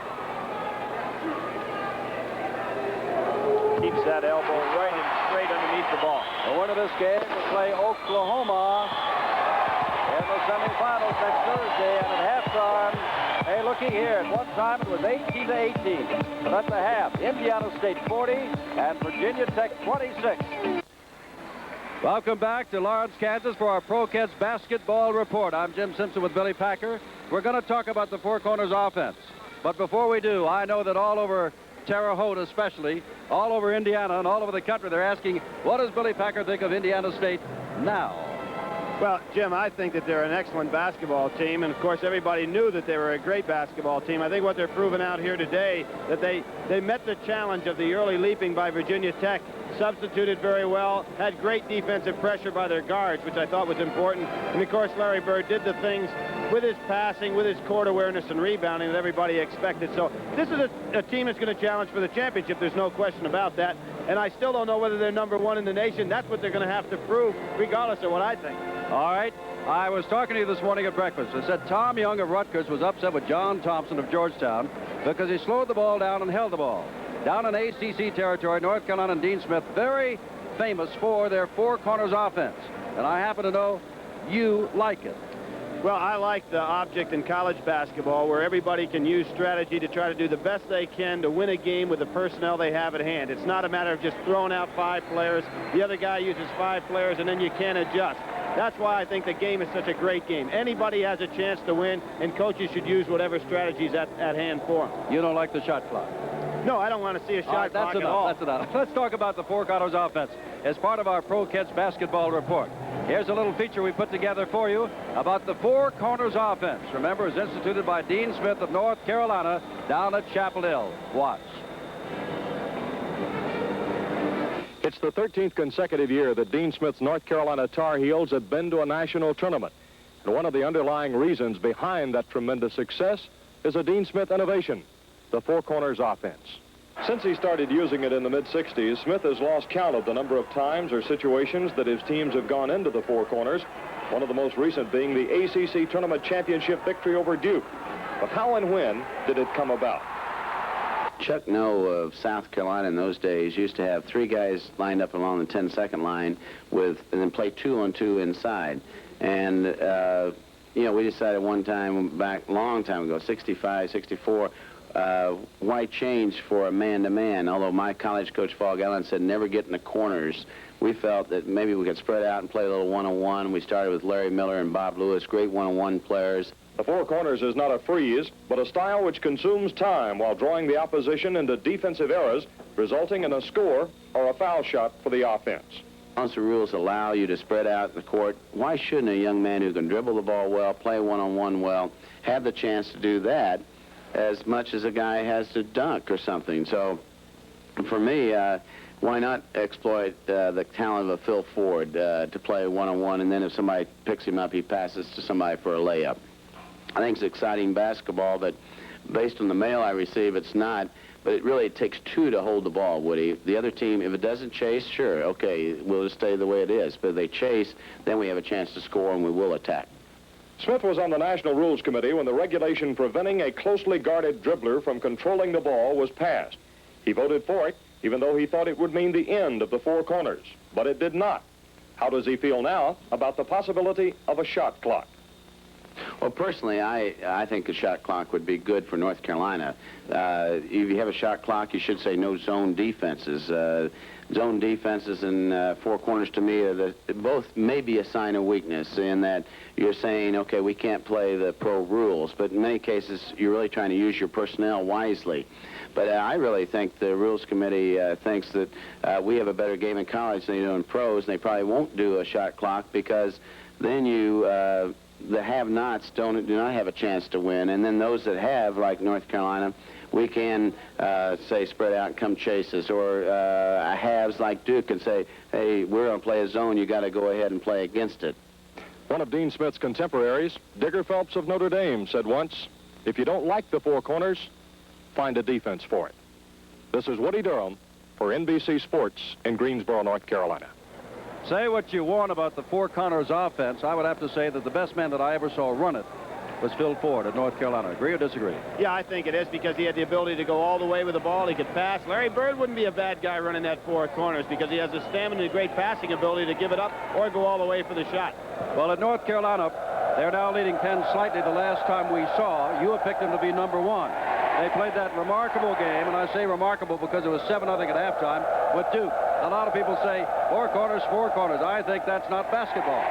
D: Keeps that elbow right and straight underneath the ball.
A: The winner of this game will play Oklahoma in the semifinals next Thursday. And at halftime, hey, looky here. At one time, it was 18-18. So that's a half. Indiana State 40 and Virginia Tech 26. Welcome back to Lawrence, Kansas for our Pro Kids Basketball Report. I'm Jim Simpson with Billy Packer. We're going to talk about the Four Corners offense. But before we do, I know that all over Terre Haute especially, all over Indiana and all over the country, they're asking, what does Billy Packer think of Indiana State now?
D: Well, Jim, I think that they're an excellent basketball team, and of course everybody knew that they were a great basketball team. I think what they're proving out here today, that they met the challenge of the early leaping by Virginia Tech, substituted very well, had great defensive pressure by their guards, which I thought was important. And of course Larry Bird did the things with his passing, with his court awareness and rebounding that everybody expected. So this is a team that's going to challenge for the championship. There's no question about that. And I still don't know whether they're #1 in the nation. That's what they're going to have to prove, regardless of what I think.
A: All right. I was talking to you this morning at breakfast. I said Tom Young of Rutgers was upset with John Thompson of Georgetown because he slowed the ball down and held the ball. Down in ACC territory, North Carolina and Dean Smith, very famous for their Four Corners offense. And I happen to know you like it.
D: Well, I like the object in college basketball where everybody can use strategy to try to do the best they can to win a game with the personnel they have at hand. It's not a matter of just throwing out 5 players. The other guy uses 5 players, and then you can't adjust. That's why I think the game is such a great game. Anybody has a chance to win, and coaches should use whatever strategies at hand for them.
A: You don't like the shot clock?
D: No, I don't want to see a shot clock at all.
A: That's enough. Let's talk about the Four Corners offense as part of our Pro Kids Basketball Report. Here's a little feature we put together for you about the Four Corners offense. Remember, it's instituted by Dean Smith of North Carolina down at Chapel Hill. Watch.
F: It's the 13th consecutive year that Dean Smith's North Carolina Tar Heels have been to a national tournament. And one of the underlying reasons behind that tremendous success is a Dean Smith innovation, the Four Corners offense. Since he started using it in the mid-60s, Smith has lost count of the number of times or situations that his teams have gone into the Four Corners, one of the most recent being the ACC Tournament Championship victory over Duke. But how and when did it come about?
G: Chuck Noe of South Carolina in those days used to have 3 guys lined up along the 10-second line and then play 2-on-2 inside. And, you know, we decided one time back, long time ago, 65, 64, why change for a man-to-man? Although my college coach, Paul Gallen, said never get in the corners. We felt that maybe we could spread out and play a little one-on-one. We started with Larry Miller and Bob Lewis, great one-on-one players.
F: The Four Corners is not a freeze, but a style which consumes time while drawing the opposition into defensive errors, resulting in a score or a foul shot for the offense.
G: Once the rules allow you to spread out in the court, why shouldn't a young man who can dribble the ball well, play one-on-one well, have the chance to do that as much as a guy has to dunk or something? So, for me, why not exploit the talent of a Phil Ford to play one-on-one, and then if somebody picks him up, he passes to somebody for a layup. I think it's exciting basketball, but based on the mail I receive, it's not. But it really takes 2 to hold the ball, Woody. The other team, if it doesn't chase, sure, okay, we'll just stay the way it is. But if they chase, then we have a chance to score, and we will attack.
F: Smith was on the National Rules Committee when the regulation preventing a closely guarded dribbler from controlling the ball was passed. He voted for it, even though he thought it would mean the end of the Four Corners. But it did not. How does he feel now about the possibility of a shot clock?
G: Well, personally, I think a shot clock would be good for North Carolina. If you have a shot clock, you should say no zone defenses. zone defenses and four corners, to me, are both may be a sign of weakness in that you're saying, okay, we can't play the pro rules, but in many cases, you're really trying to use your personnel wisely. But I really think the Rules Committee thinks that we have a better game in college than they do in pros, and they probably won't do a shot clock because then the have-nots do not have a chance to win, and then those that have, like North Carolina, we can say spread out and come chase us, or halves like Duke can say, hey, we're going to play a zone, you got to go ahead and play against it.
F: One of Dean Smith's contemporaries, Digger Phelps of Notre Dame, said once, if you don't like the four corners, find a defense for it. This is Woody Durham for NBC Sports in Greensboro, North Carolina.
A: Say what you want about the four corners offense, I would have to say that the best man that I ever saw run it was Phil Ford at North Carolina. Agree or disagree?
D: Yeah, I think it is because he had the ability to go all the way with the ball. He could pass. Larry Bird wouldn't be a bad guy running that four corners because he has the stamina and great passing ability to give it up or go all the way for the shot.
A: Well, at North Carolina, they're now leading 10 slightly. The last time we saw, you have picked them to be number one. They played that remarkable game, and I say remarkable because it was 7-0 at halftime with Duke. A lot of people say, four corners, four corners. I think that's not basketball.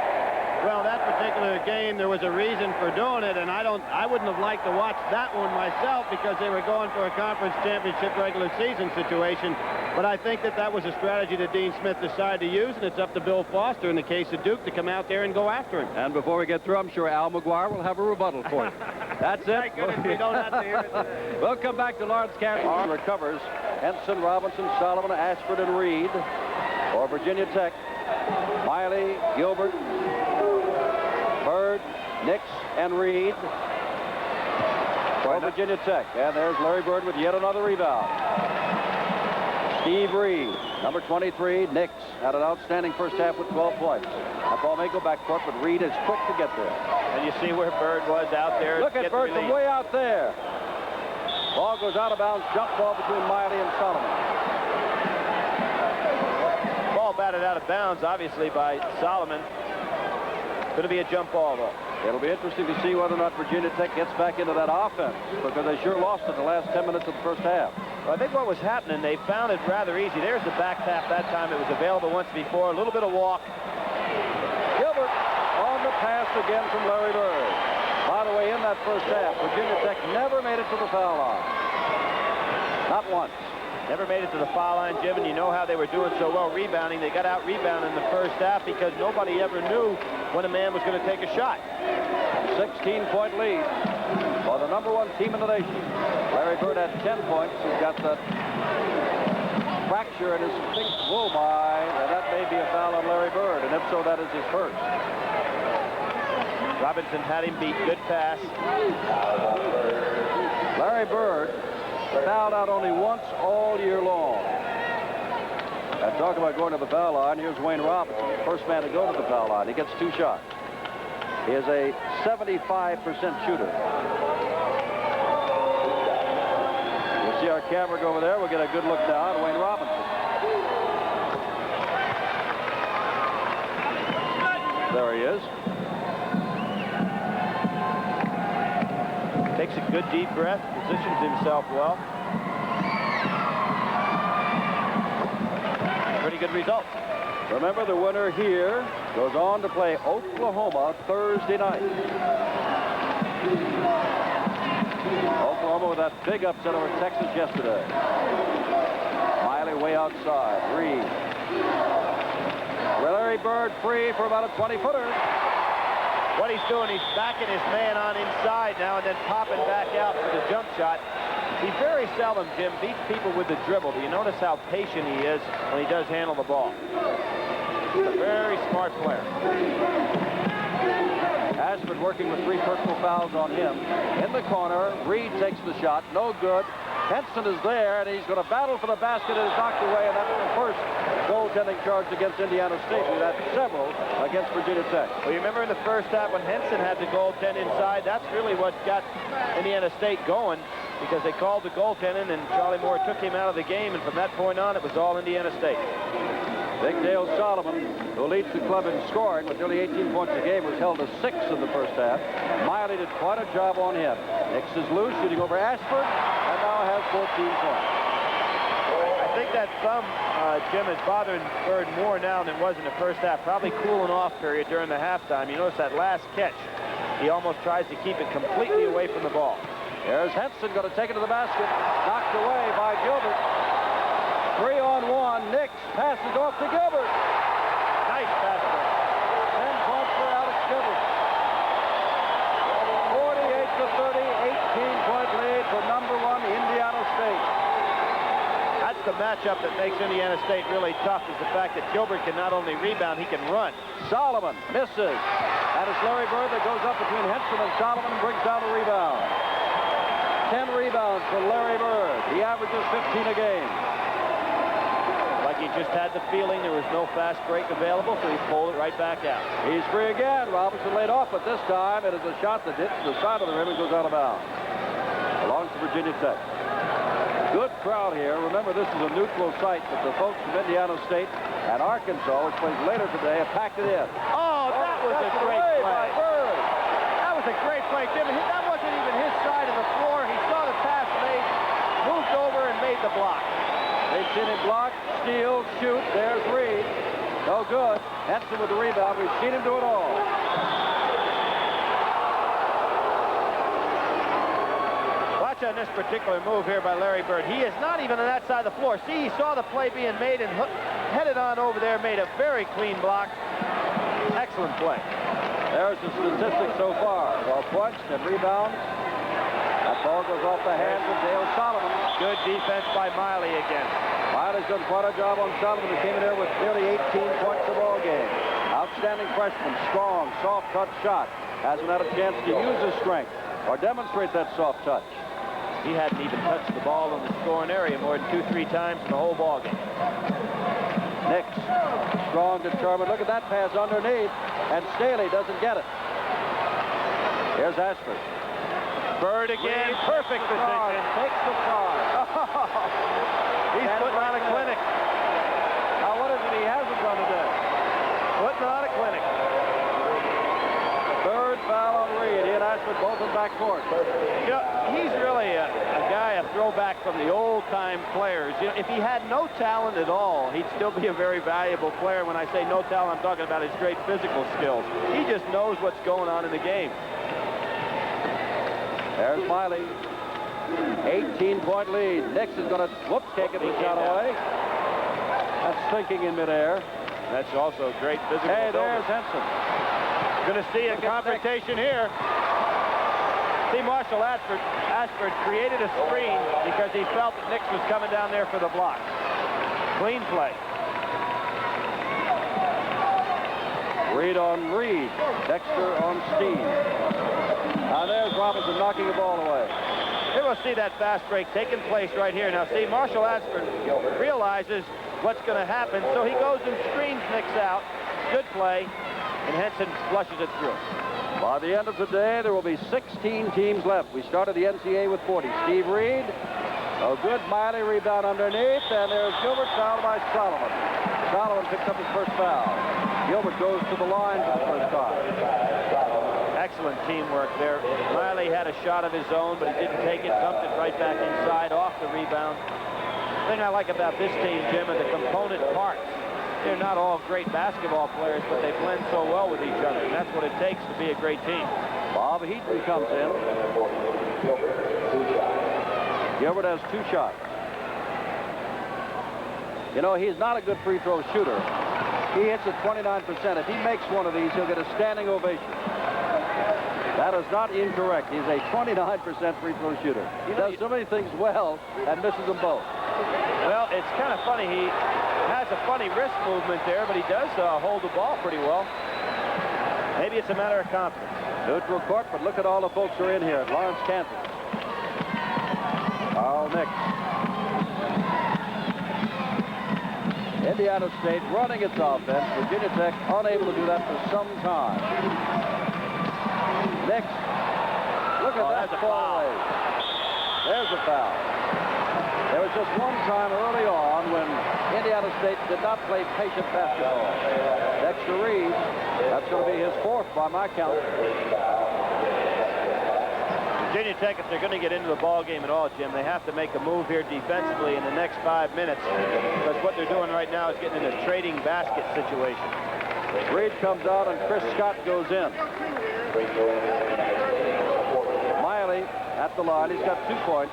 D: Well, that particular game, there was a reason for doing it, and I wouldn't have liked to watch that one myself because they were going for a conference championship regular season situation. But I think that was a strategy that Dean Smith decided to use, and it's up to Bill Foster in the case of Duke to come out there and go after him.
A: And before we get through, I'm sure Al McGuire will have a rebuttal for you. That's it.
D: Thank goodness we don't have to hear it today.
A: We'll come back to Lawrence County. Recovers Henson, Robinson, Solomon, Ashford, and Reid for Virginia Tech. Miley, Gilbert, Bird, Nix, and Reid for Virginia Tech. And there's Larry Bird with yet another rebound. Steve Reid, number 23, Nix, had an outstanding first half with 12 points. That ball may go back court, but Reid is quick to get there.
D: And you see where Bird was out there.
A: Look at Bird from way out there. Ball goes out of bounds, jump ball between Miley and Solomon.
D: Ball batted out of bounds, obviously, by Solomon. Going to be a jump ball, though.
A: It'll be interesting to see whether or not Virginia Tech gets back into that offense because they sure lost it the last 10 minutes of the first half.
D: Well, I think what was happening, they found it rather easy. There's the back tap that time. It was available once before. A little bit of walk.
A: Gilbert on the pass again from Larry Bird. By the way, in that first half, Virginia Tech never made it to the foul line. Not once.
D: Never made it to the foul line, Jim, and you know how they were doing so well rebounding. They got out rebounded in the first half because nobody ever knew when a man was going to take a shot.
A: 16-point lead for the number one team in the nation. Larry Bird had 10 points. He's got that fracture in his sphinx womb, and that may be a foul on Larry Bird, and if so, that is his first.
D: Robinson had him beat. Good pass.
A: Larry Bird fouled out only once all year long. And talk about going to the foul line, here's Wayne Robinson, first man to go to the foul line. He gets 2 shots. He is a 75% shooter. You'll see our camera go over there. We'll get a good look now at Wayne Robinson. There he is.
D: Takes a good deep breath, positions himself well. Pretty good result.
A: Remember, the winner here goes on to play Oklahoma Thursday night. Oklahoma with that big upset over Texas yesterday. Miley way outside. Reid. Larry Bird free for about a 20-footer.
D: What he's doing, he's backing his man on inside now and then popping back out for the jump shot. He very seldom, Jim, beats people with the dribble. Do you notice how patient he is when he does handle the ball? He's a very smart player.
A: Ashford working with 3 personal fouls on him. In the corner, Reid takes the shot. No good. Henson is there, and he's going to battle for the basket, and is knocked away, and that's the first goaltending charge against Indiana State. We've had several against Virginia Tech.
D: Well, you remember in the first half when Henson had the goaltend inside, that's really what got Indiana State going, because they called the goaltending, and Charlie Moore took him out of the game, and from that point on, it was all Indiana State.
A: Big Dale Solomon, who leads the club in scoring with nearly 18 points a game, was held to 6 in the first half. Miley did quite a job on him. Nix is loose, shooting over Ashford, and now has 14 points.
D: I think that thumb, Jim, is bothering Bird more now than it was in the first half. Probably cooling off period during the halftime. You notice that last catch. He almost tries to keep it completely away from the ball.
A: There's Henson going to take it to the basket. Knocked away by Gilbert. 3-on-1. Nix passes off to Gilbert.
D: Nice pass break.
A: 10 points for Alex Gilbert. 48-30, 18-point lead for number 1 Indiana State.
D: That's the matchup that makes Indiana State really tough, is the fact that Gilbert can not only rebound, he can run.
A: Solomon misses. That is Larry Bird that goes up between Henson and Solomon and brings down a rebound. 10 rebounds for Larry Bird. He averages 15 a game.
D: Like he just had the feeling there was no fast break available, so he pulled it right back out.
A: He's free again. Robinson laid off, but this time it is a shot that hits the side of the rim and goes out of bounds. Belongs to Virginia Tech. Good crowd here. Remember, this is a neutral site, but the folks from Indiana State and Arkansas, which plays later today, have packed it in.
D: Oh, that was a great play. That was a great play, Jim. That wasn't even his side of the floor. He saw the pass made, moved over, and made the block.
A: They've seen him block, steal, shoot. There's Reid. No good. Henson with the rebound. We've seen him do it all.
D: Watch on this particular move here by Larry Bird. He is not even on that side of the floor. See, he saw the play being made and headed on over there, made a very clean block. Excellent play.
A: There's the statistics so far. 12 points, 10 rebounds. That ball goes off the hands of Dale Solomon.
D: Good defense by Miley again.
A: Miley's done quite a job on Solomon, who came in there with nearly 18 points a ball game. Outstanding freshman, strong, soft touch shot. Hasn't had a chance to use his strength or demonstrate that soft touch.
D: He hadn't even touched the ball in the scoring area more than 2-3 times in the whole ball game.
A: Nix, strong, determined. Look at that pass underneath, and Staley doesn't get it. Here's Ashford.
D: Bird again, perfect position.
A: Takes the charge.
D: He's putting on a clinic.
A: Now, what is it he hasn't done today?
D: Putting on a clinic.
A: Third foul on Reid. He and Ashford both in backcourt.
D: You know, he's really a guy, a throwback from the old-time players. You know, if he had no talent at all, he'd still be a very valuable player. When I say no talent, I'm talking about his great physical skills. He just knows what's going on in the game.
A: There's Miley. 18-point lead. Nix is going to, take it the shot away. That's thinking in midair.
D: That's also great physical.
A: Hey, there's Henson.
D: Going to see a confrontation here. See, Marshall Ashford created a screen because he felt that Nix was coming down there for the block. Clean play.
A: Reid on Reid. Dexter on Steen. Now there's Robinson knocking the ball away.
D: Here we'll see that fast break taking place right here. Now see, Marshall Ashford realizes what's going to happen, so he goes and screens Nix out. Good play, and Henson flushes it through.
A: By the end of the day, there will be 16 teams left. We started the NCAA with 40. Steve Reid, a good Miley rebound underneath, and there's Gilbert fouled by Solomon. Solomon picks up his first foul. Gilbert goes to the line for the first time.
D: Excellent teamwork there. Miley had a shot of his own, but he didn't take it, dumped it right back inside off the rebound. The thing I like about this team, Jim, are the component parts. They're not all great basketball players, but they blend so well with each other, and that's what it takes to be a great team.
A: Bob Heaton comes in. Gilbert has 2 shots. You know, he's not a good free throw shooter. He hits it 29%. If he makes one of these, he'll get a standing ovation. That is not incorrect. He's a 29% free throw shooter. He does so many things well and misses them both.
D: Well, it's kind of funny. He has a funny wrist movement there, but he does hold the ball pretty well. Maybe it's a matter of confidence.
A: Neutral court, but look at all the folks who are in here at Lawrence, Kansas. Carl Nix. Indiana State running its offense. Virginia Tech unable to do that for some time. Nix. Look at that ball. There's a foul. There was just one time early on when Indiana State did not play patient basketball. Dexter Reid, that's going to be his 4th by my count.
D: Virginia Tech, if they're going to get into the ball game at all, Jim, they have to make a move here defensively in the next 5 minutes, because what they're doing right now is getting in a trading basket situation.
A: Reid comes out and Chris Scott goes in. Miley at the line. He's got 2 points.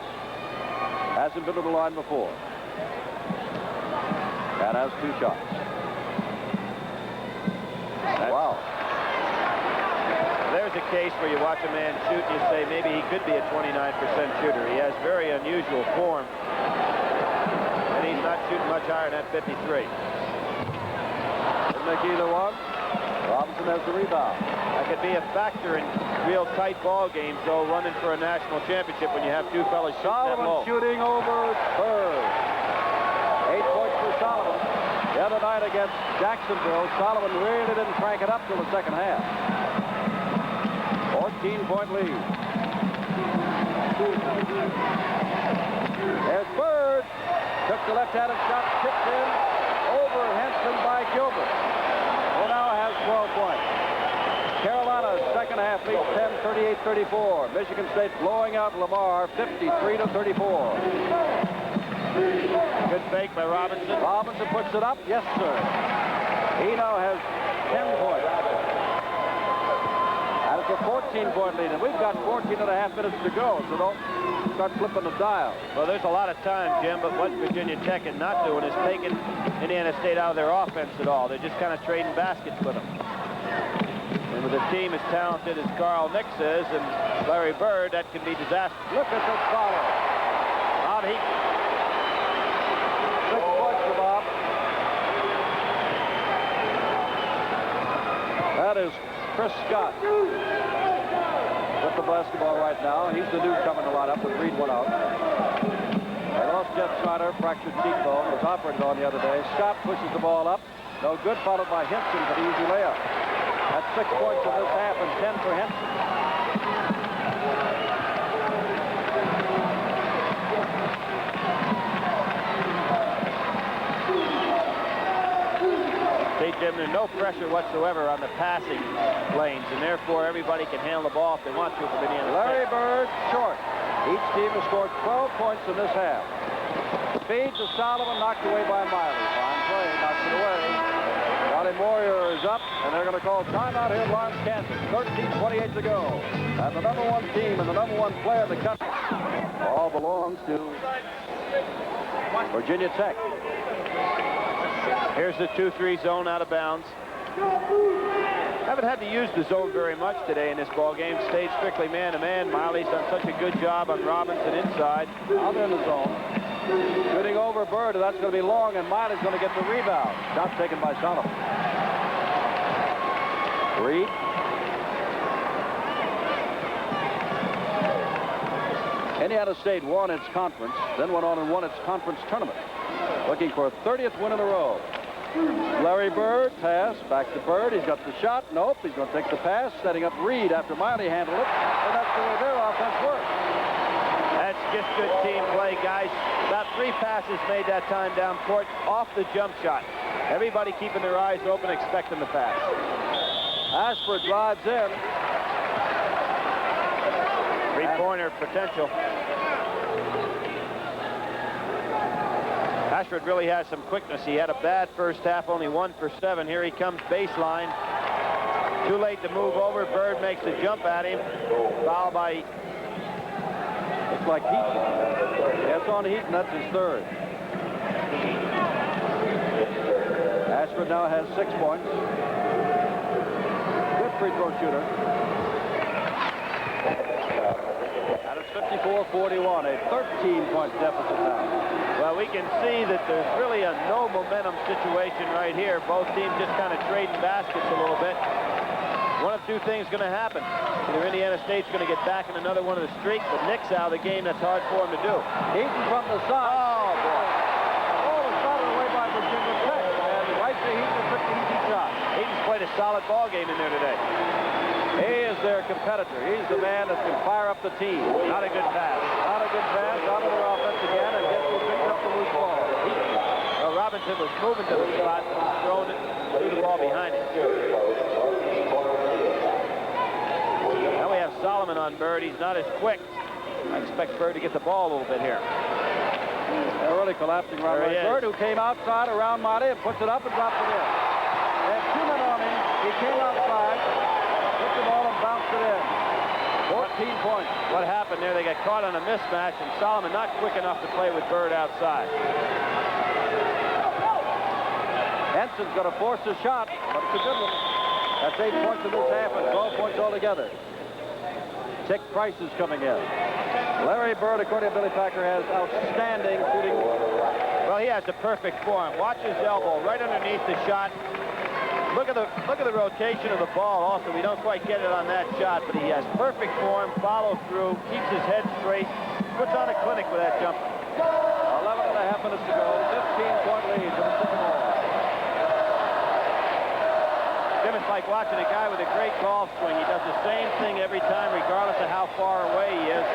A: Hasn't been to the line before. And has 2 shots. Wow.
D: There's a case where you watch a man shoot and you say maybe he could be a 29% shooter. He has very unusual form. And he's not shooting much higher than that 53.
A: Didn't make either one. Robinson has the rebound.
D: That could be a factor in real tight ball games, though, running for a national championship when you have 2 fellas shooting that low.
A: Solomon shooting over third. 8 points for Solomon. The other night against Jacksonville, Solomon really didn't crank it up till the second half. 14-point lead. There's Bird. Took the left-handed shot, tipped in over Henson by Gilbert. Who now has 12 points. Carolina's second half leads 10, 38-34. Michigan State blowing out Lamar 53-34.
D: Good fake by Robinson.
A: Robinson puts it up. Yes, sir. He now has 10 points. And it's a 14-point lead, and we've got 14.5 minutes to go, so don't start flipping the dial.
D: Well, there's a lot of time, Jim, but what Virginia Tech is not doing is taking Indiana State out of their offense at all. They're just kind of trading baskets with them. And with a team as talented as Carl Nix is and Larry Bird, that can be disastrous.
A: Look at this follow.
D: Bob Heaton.
A: 6 points for Bob. That is Chris Scott with the basketball right now. He's the newcomer to line up when Reid went out. They lost Jeff Snyder, fractured cheekbone, was operated on the other day. Scott pushes the ball up. No good, followed by Henson for the easy layup. That's 6 points in this half and 10 for Henson.
D: See, Jim, there's no pressure whatsoever on the passing lanes, and therefore everybody can handle the ball if they want to from Indiana State.
A: Larry Bird short. Each team has scored 12 points in this half. Feed to Solomon, knocked away by Miley. Fine play, knocks it away. Johnny Moyer is up, and they're going to call timeout here in Lawrence, Kansas. 13:28 to go. And the #1 team and the #1 player in the country all belongs to Virginia Tech.
D: Here's the 2-3 zone out of bounds. Haven't had to use the zone very much today in this ball game. Stayed strictly man-to-man. Miley's done such a good job on Robinson inside.
A: Out in the zone. Shooting over Bird, and that's going to be long, and Miley's going to get the rebound. Shot taken by Solomon. Reid. Indiana State won its conference, then went on and won its conference tournament. Looking for a 30th win in a row. Larry Bird, pass, back to Bird. He's got the shot. Nope, he's going to take the pass, setting up Reid after Miley handled it. And that's the way their offense works.
D: That's just good team play, guys. About 3 passes made that time down court off the jump shot. Everybody keeping their eyes open, expecting the pass.
A: Ashford drives in.
D: 3-pointer potential. Ashford really has some quickness. He had a bad first half, only 1 for 7. Here he comes baseline. Too late to move over. Bird makes a jump at him. Foul by...
A: Looks like Heaton. That's on Heaton. That's his 3rd. Ashford now has 6 points. Good free throw shooter. And it's 54-41, a 13-point deficit now.
D: Well, we can see that there's really a no momentum situation right here. Both teams just kind of trading baskets a little bit. One of 2 things going to happen. Either Indiana State's going to get back in another one of the streak, but Nick's out of the game. That's hard for him to do.
A: Heaton from the side. Oh, boy. Oh, it's shot away by Virginia Tech. And right to Heaton, took the easy shot.
D: Heaton's played a solid ball game in there today.
A: He is their competitor. He's the man that can fire up the team.
D: Not a good pass.
A: Not a good pass. Out of their offense again, and guess who picked up the loose ball?
D: Well, Robinson was moving to the spot, throwing it, threw the ball behind it. Now we have Solomon Solomon on Bird. He's not as quick. I expect Bird to get the ball a little bit here.
A: They're really collapsing around Bird, who came outside around Miley and puts it up and drops it in. They have 2 men on him. He came outside, took the ball and bounced it in. 14 points.
D: What happened there? They got caught on a mismatch, and Solomon not quick enough to play with Bird outside.
A: Henson's going to force a shot, but it's a good one. That's 8 points in this half and 12 points altogether. Dick Price is coming in. Larry Bird, according to Billy Packer, has outstanding shooting.
D: Well, he has the perfect form. Watch his elbow right underneath the shot. Look at the rotation of the ball. Also, we don't quite get it on that shot, but he has perfect form, follow through, keeps his head straight, puts on a clinic with that jumper.
A: 11.5 minutes to go. 15-point lead for the Sycamores.
D: Jim, it's like watching a guy with a great golf swing. He does the same thing every time, regardless of how far away he is.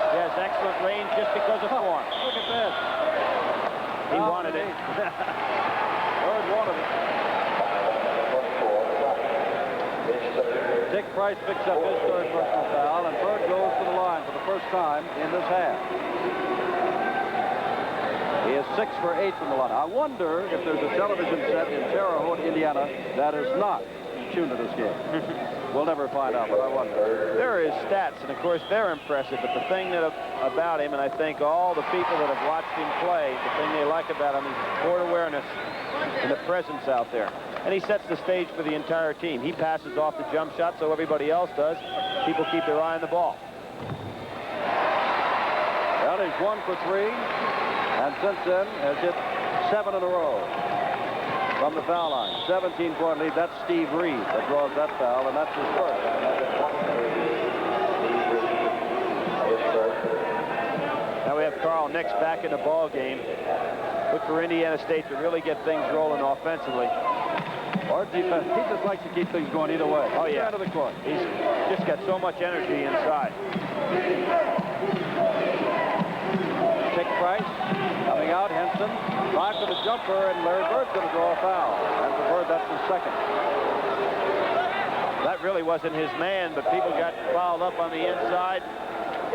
D: He has excellent range just because of form.
A: Look at this.
D: He wanted it.
A: Bird wanted it. Dick Price picks up his third personal foul, and Bird goes to the line for the first time in this half. He is 6 for 8 from the line. I wonder if there's a television set in Terre Haute, Indiana, that is not tuned to this game. We'll never find out, but I wonder.
D: There are his stats, and of course they're impressive, but the thing about him, and I think all the people that have watched him play, the thing they like about him is his court awareness and the presence out there. And he sets the stage for the entire team. He passes off the jump shot, so everybody else does. People keep their eye on the ball.
A: Well, he's 1 for 3, and since then has hit 7 in a row from the foul line. 17-point lead. That's Steve Reid that draws that foul, and that's his first.
D: Now we have Carl Nix back in the ball game. Look for Indiana State to really get things rolling offensively.
A: Or defense. He just likes to keep things going either way.
D: Oh, yeah.
A: End of the court.
D: He's just got so much energy inside.
A: Dick Price coming out. Henson drive to the jumper, and Larry Bird's going to draw a foul. And for Bird, that's his second.
D: That really wasn't his man, but people got fouled up on the inside.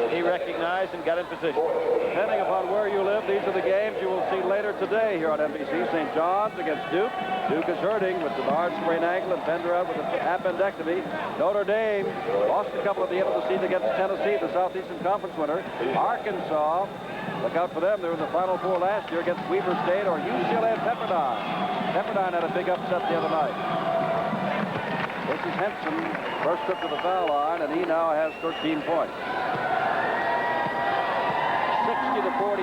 D: He recognized and got in position.
A: Depending upon where you live, these are the games you will see later today here on NBC. St. John's against Duke. Duke is hurting with Denard sprained ankle and Penderad with an appendectomy. Notre Dame lost a couple at the end of the season against Tennessee, the Southeastern Conference winner. Arkansas, look out for them. They were in the Final Four last year against Weber State or UCLA and Pepperdine. Pepperdine had a big upset the other night. This is Henson, first trip to the foul line, and he now has 13 points. 60 to 44.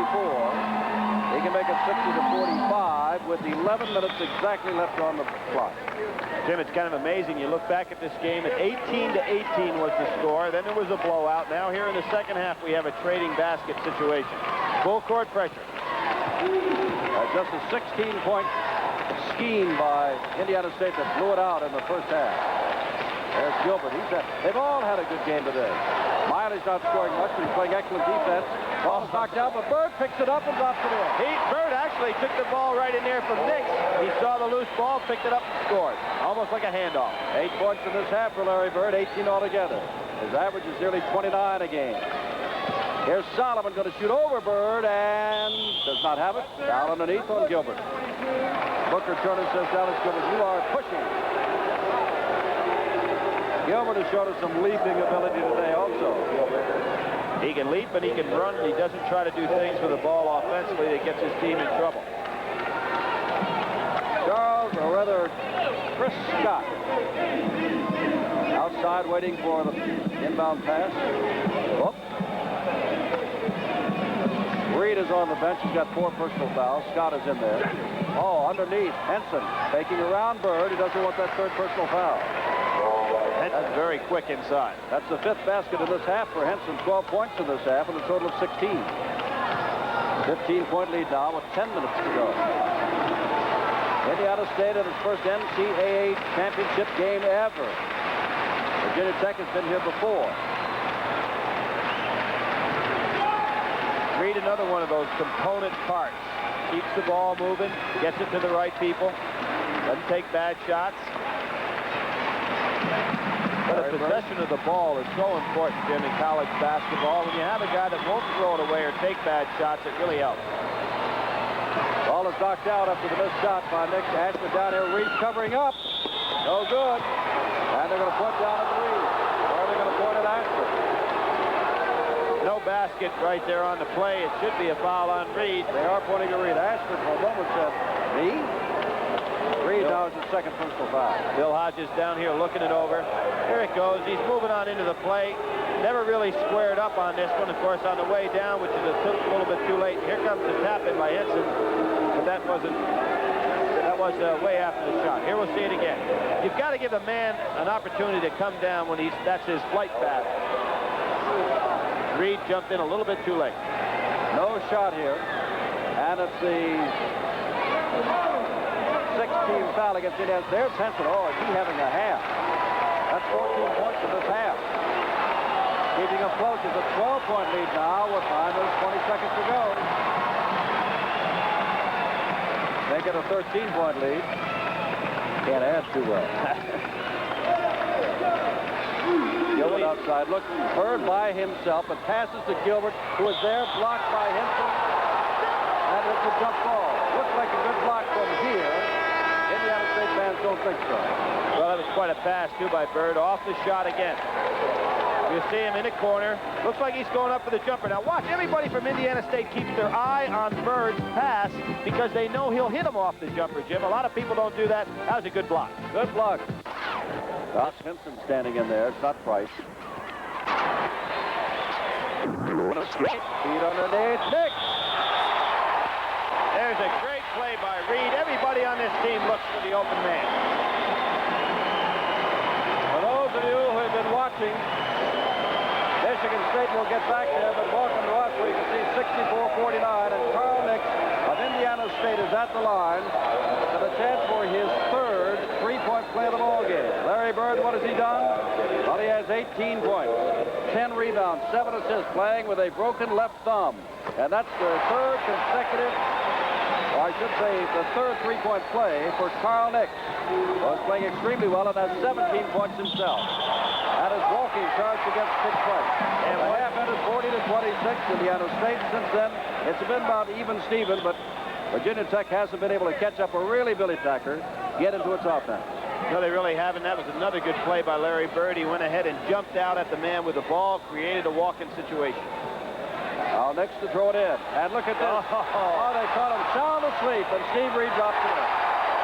A: He can make it 60 to 45 with 11 minutes exactly left on the clock.
D: Jim, it's kind of amazing. You look back at this game, at 18 to 18 was the score. Then there was a blowout. Now here in the second half, we have a trading basket situation. Full court pressure.
A: Just a 16-point scheme by Indiana State that blew it out in the first half. There's Gilbert. They've all had a good game today. Miley's not scoring much, but he's playing excellent defense. Ball's knocked out, but Bird picks it up and drops it in.
D: Bird actually took the ball right in there from Nix. He saw the loose ball, picked it up, and scored. Almost like a handoff.
A: 8 points in this half for Larry Bird, 18 altogether. His average is nearly 29 a game. Here's Solomon going to shoot over Bird and does not have it. Down underneath on Gilbert. Booker Turner says, Dallas Gilbert, you are pushing. Gilbert has showed us some leaping ability today also.
D: He can leap and he can run. He doesn't try to do things with the ball offensively that gets his team in trouble.
A: Charles, or rather Chris Scott, outside waiting for the inbound pass. Whoop. Reid is on the bench. He's got 4 personal fouls. Scott is in there. Oh, underneath, Henson taking around Bird. He doesn't want that 3rd personal foul.
D: Henson's very quick inside.
A: That's the 5th basket in this half for Henson. 12 points in this half and a total of 16. 15-point lead now with 10 minutes to go. Indiana State at its first NCAA championship game ever. Virginia Tech has been here before.
D: Reid, another one of those component parts. Keeps the ball moving, gets it to the right people, doesn't take bad shots. But Possession of the ball is so important, Jim, in college basketball. When you have a guy that won't throw it away or take bad shots, it really helps.
A: Ball is knocked out after the missed shot by Nick. Ashford down here. Reid covering up. No good. And they're going to point down at Reid. Or they're going to point at Ashford.
D: No basket right there on the play. It should be a foul on Reid.
A: They are pointing to Reid. Ashford for a moment said, me? Reid now is his second personal foul.
D: Bill Hodges down here looking it over. Here it goes. He's moving on into the play. Never really squared up on this one, of course, on the way down, which is a little bit too late. Here comes the tap in by Henson, but that was way after the shot. Here we'll see it again. You've got to give a man an opportunity to come down when that's his flight path. Reid jumped in a little bit too late.
A: No shot here, and it's the 16th foul against Indiana. There's Henson. Oh, is he having a half? That's 14 points in this half. Keeping them close. It's a 12-point lead now with 20 seconds to go. Make it a 13-point lead. Can't add too well. Gilbert outside. Look, Bird by himself, but passes to Gilbert, who is there, blocked by Henson. And it's a jump ball. Looks like a good block from here. Indiana State fans don't think so.
D: Well, that was quite a pass, too, by Bird. Off the shot again. You see him in the corner. Looks like he's going up for the jumper. Now watch, everybody from Indiana State keeps their eye on Bird's pass because they know he'll hit him off the jumper, Jim. A lot of people don't do that. That was a good block.
A: Good block. That's Henson standing in there. It's not Price. Feet underneath. Nick.
D: There's a great play by Reid. Everybody on this team looks for the open man.
A: For those of you who have been watching, Michigan State will get back there, but walking to us, we can see 64-49, and Carl Nix of Indiana State is at the line with a chance for his third three-point play of the ball game. Larry Bird, what has he done? Well, he has 18 points, 10 rebounds, 7 assists, playing with a broken left thumb, and that's the third consecutive, or I should say the third three-point play for Carl Nix. Well, he's playing extremely well and has 17 points himself. That is walking charge against 6 points. And the half ended 40-26 Indiana State. Since then, it's been about even Steven, but Virginia Tech hasn't been able to catch up or really Billy Packer get into its offense.
D: No, they really haven't. That was another good play by Larry Bird. He went ahead and jumped out at the man with the ball, created a walk-in situation.
A: Now Nix to throw it in. And look at this. Oh, they caught him sound asleep, and Steve Reid dropped it in.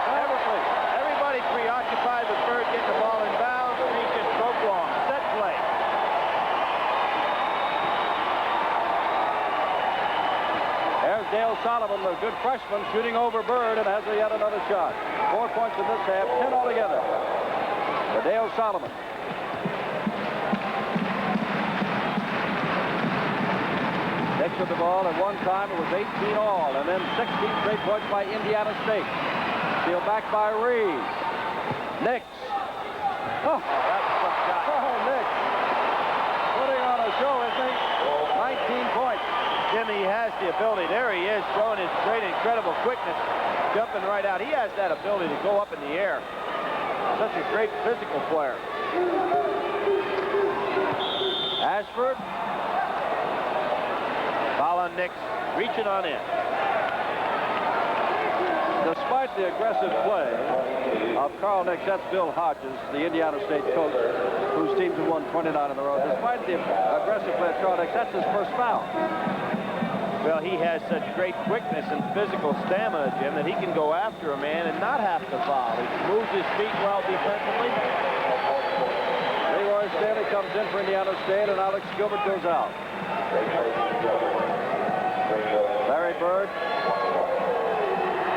A: Never sleep.
D: Everybody preoccupied with Bird getting the ball in bounds. Reid just broke long. Set play.
A: There's Dale Solomon, the good freshman, shooting over Bird, and has yet another shot. 4 points in this half, 10 altogether for Dale Solomon. Nix with the ball. At one time, it was 18 all, and then 16 straight points by Indiana State. Steal back by Reid. Nix. Oh,
D: that's a tough shot.
A: Oh, Nix. Putting on a show, isn't he? 19 points.
D: Jimmy has the ability. There he is, throwing his great, incredible quickness, jumping right out. He has that ability to go up in the air. Such a great physical player.
A: Ashford.
D: Foul on Nix, reaching on in.
A: Despite the aggressive play of Carl Nix, that's Bill Hodges, the Indiana State coach, whose teams have won 29 in a row. Despite the aggressive play of Carl Nix, that's his first foul.
D: Well, he has such great quickness and physical stamina, Jim, that he can go after a man and not have to foul. He moves his feet well defensively.
A: Leroy Staley comes in for Indiana State, and Alex Gilbert goes out. Larry Bird,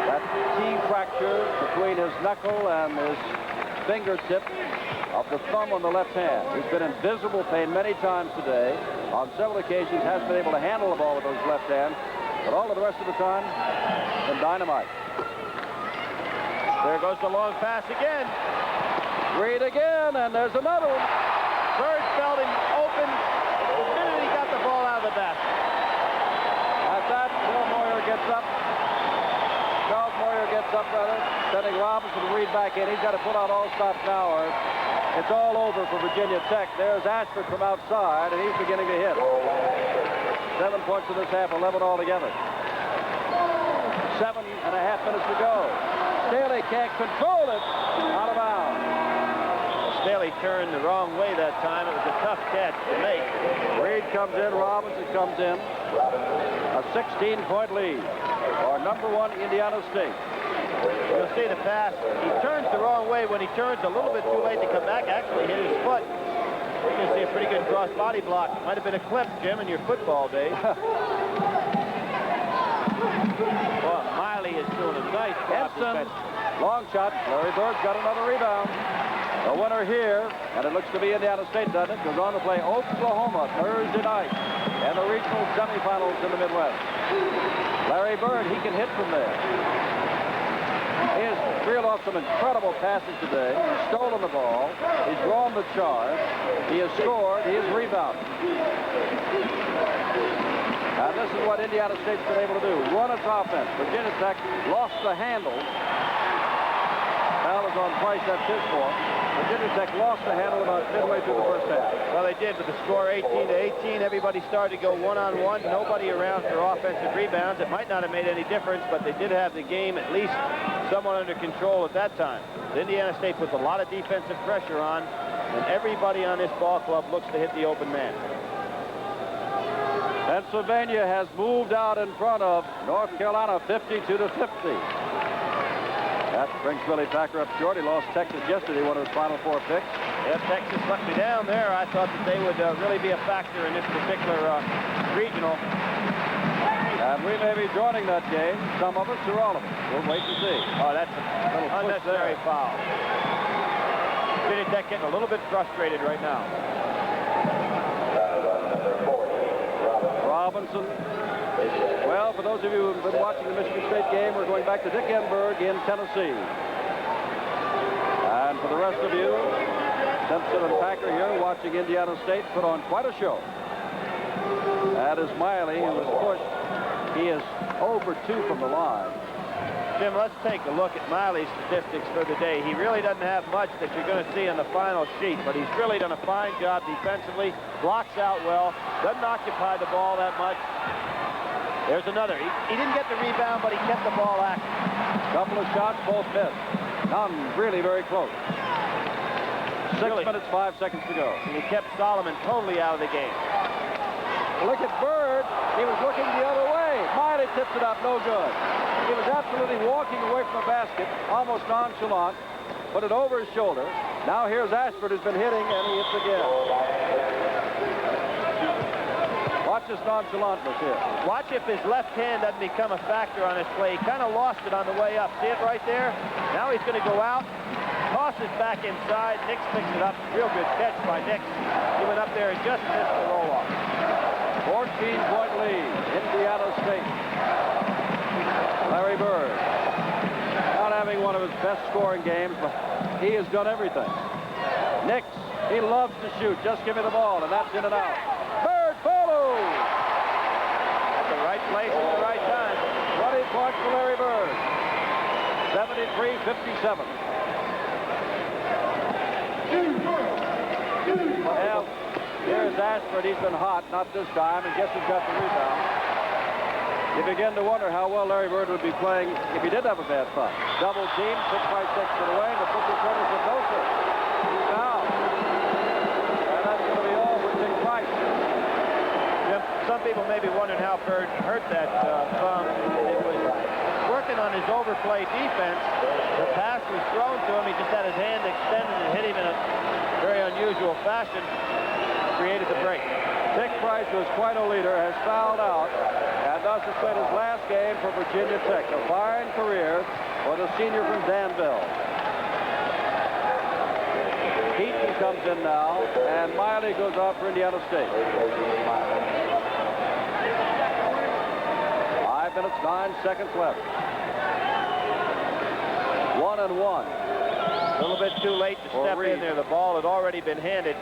A: that T fracture between his knuckle and his fingertip of the thumb on the left hand. He's been in visible pain many times today. On several occasions, hasn't been able to handle the ball with those left hands, but all of the rest of the time, been dynamite.
D: There goes the long pass again.
A: Reid again, and there's another one.
D: Bird felt him open as soon as he got the ball out of the basket.
A: At that, Bill Moyer gets up. Charles Moyer gets up, rather, sending Robinson to Reid back in. He's got to put out all stops now, or It's all over for Virginia Tech. There's Ashford from outside, and he's beginning to hit. 7 points in this half, 11 altogether. 7.5 minutes to go. Staley can't control it. Out of bounds.
D: Staley turned the wrong way that time. It was a tough catch to make.
A: Reid comes in. Robinson comes in. A 16-point lead for #1 Indiana State.
D: You'll see the pass. He turns the wrong way. When he turns a little bit too late to come back, actually hit his foot. You're going to see a pretty good cross-body block. Might have been a clip, Jim, in your football days. Well, Miley is doing a nice job.
A: Henson, long shot. Larry Bird's got another rebound. The winner here, and it looks to be Indiana State, doesn't it? Goes on to play Oklahoma Thursday night and the regional semifinals in the Midwest. Larry Bird, he can hit from there. He has reeled off some incredible passes today. He's stolen the ball. He's drawn the charge. He has scored. He has rebounded. And this is what Indiana State's been able to do. Run its offense. Virginia Tech lost the handle. Foul is on Price. That's his fault. Virginia Tech lost the handle about midway through the first half.
D: Well, they did with the score 18-18. Everybody started to go one-on-one. Nobody around for offensive rebounds. It might not have made any difference, but they did have the game at least somewhat under control at that time. Indiana State puts a lot of defensive pressure on, and everybody on this ball club looks to hit the open man.
A: Pennsylvania has moved out in front of North Carolina 52-50. That brings Willie Packer up short. He lost Texas yesterday, one of his Final Four picks.
D: Yeah, Texas let me down there. I thought that they would really be a factor in this particular regional.
A: And we may be joining that game, some of us or all of us. We'll wait and see.
D: Oh, that's a little unnecessary foul. Virginia Tech getting a little bit frustrated right now.
A: Robinson. Well, for those of you who've been watching the Michigan State game, we're going back to Dick Enberg in Tennessee. And for the rest of you, Simpson and Packer here watching Indiana State put on quite a show. That is Miley, who was pushed. He is 0 for 2 from the line.
D: Jim, let's take a look at Miley's statistics for the day. He really doesn't have much that you're going to see on the final sheet, but he's really done a fine job defensively, blocks out well, doesn't occupy the ball that much. There's another. He didn't get the rebound, but he kept the ball active.
A: Couple of shots, both missed. None really very close. 6 minutes, 5 seconds to go.
D: And he kept Solomon totally out of the game.
A: Look at Bird. He was looking the other way. Miley tips it up, no good. He was absolutely walking away from the basket, almost nonchalant. Put it over his shoulder. Now here's Ashford, who's been hitting, and he hits again. Watch his nonchalantness here.
D: Watch if his left hand doesn't become a factor on his play. He kind of lost it on the way up. See it right there? Now he's going to go out, tosses back inside. Nix picks it up. Real good catch by Nix. He went up there and just missed the roll-off.
A: 14-point lead, Indiana State. Larry Bird, not having one of his best scoring games, but he has done everything. Nix, he loves to shoot. Just give me the ball, and that's in and out. Bird follows.
D: At the right place at the right time.
A: 20 points for Larry Bird. 73-57. Well, here's Ashford. He's been hot, not this time, and guess who's got the rebound? You begin to wonder how well Larry Bird would be playing if he did have a bad spot. Double team, 6x6 to the wing. The 50-20 said no, sir. He's fouled. And that's going to be all for Dick Price.
D: Jim, some people may be wondering how Bird hurt that thumb. It was working on his overplay defense. The pass was thrown to him. He just had his hand extended and hit him in a very unusual fashion. Created the break.
A: Dick Price, who is quite a leader, has fouled out, and thus has played his last game for Virginia Tech. A fine career for the senior from Danville. Heaton comes in now, and Miley goes out for Indiana State. 5 minutes, 9 seconds left. 1-1.
D: A little bit too late to step in there. The ball had already been handed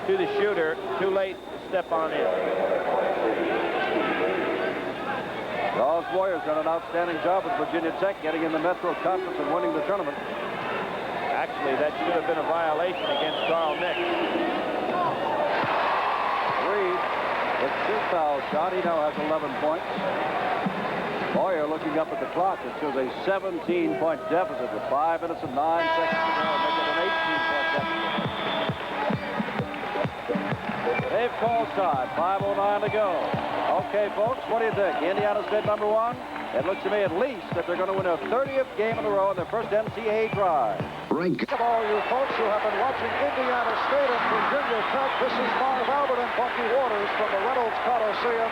D: to the shooter. Too late to step on in.
A: Charles Boyer's done an outstanding job with Virginia Tech, getting in the Metro Conference and winning the tournament.
D: Actually, that should have been a violation against Carl Nix.
A: Reid hits his foul shot. He now has 11 points. Boyer looking up at the clock. It shows a 17-point deficit with 5 minutes and 9 seconds to go. Make it an 18-point deficit. They've called time. 5:09 to go. Okay, folks, what do you think? Indiana State #1? It looks to me at least that they're going to win a 30th game in a row in their first NCAA drive.
H: Of all you folks who have been watching Indiana State and Virginia Tech, this is Marv Albert and Bucky Waters from the Reynolds Coliseum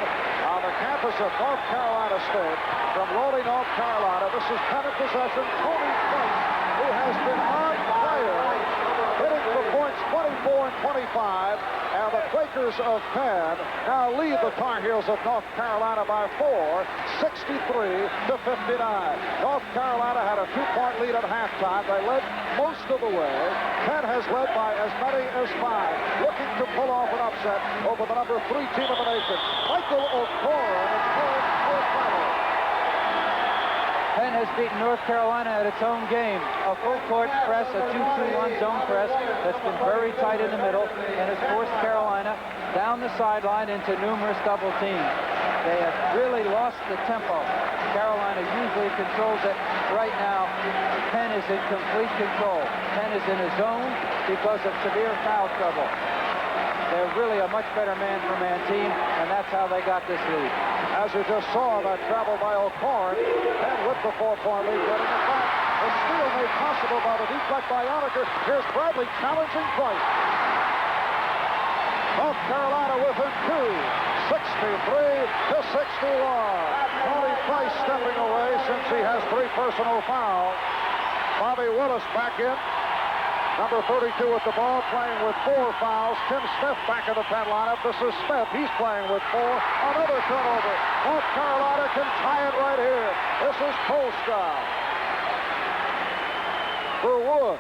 H: on the campus of North Carolina State. From Raleigh, North Carolina, this is Penn in possession. Tony Price, who has been on fire, hitting for points 24 and 25. And the Quakers of Penn now lead the Tar Heels of North Carolina by 4, 63 to 59. North Carolina had a 2-point lead at halftime. They led most of the way. Penn has led by as many as 5, looking to pull off an upset over the #3 team in the nation. Michael O'Koren is playing for final.
I: Penn has beaten North Carolina at its own game. A full-court press, a 2-2-1 zone press that's been very tight in the middle and has forced Carolina down the sideline into numerous double teams. They have really lost the tempo. Carolina usually controls it. Right now, Penn is in complete control. Penn is in a zone because of severe foul trouble. They're really a much better man-for-man team, and that's how they got this lead.
H: As you just saw, that travel by O'Koren, Penn with the 4-point lead, getting it back. The steal made possible by the deflect by Onaker. Here's Bradley challenging Price. North Carolina within 2, 63 to 61. Tony Price stepping away since he has 3 personal fouls. Bobby Willis back in. Number 32 with the ball, playing with 4 fouls. Tim Smith back in the Penn lineup. This is Smith. He's playing with 4. Another turnover. North Carolina can tie it right here. This is Polstar. For Wood.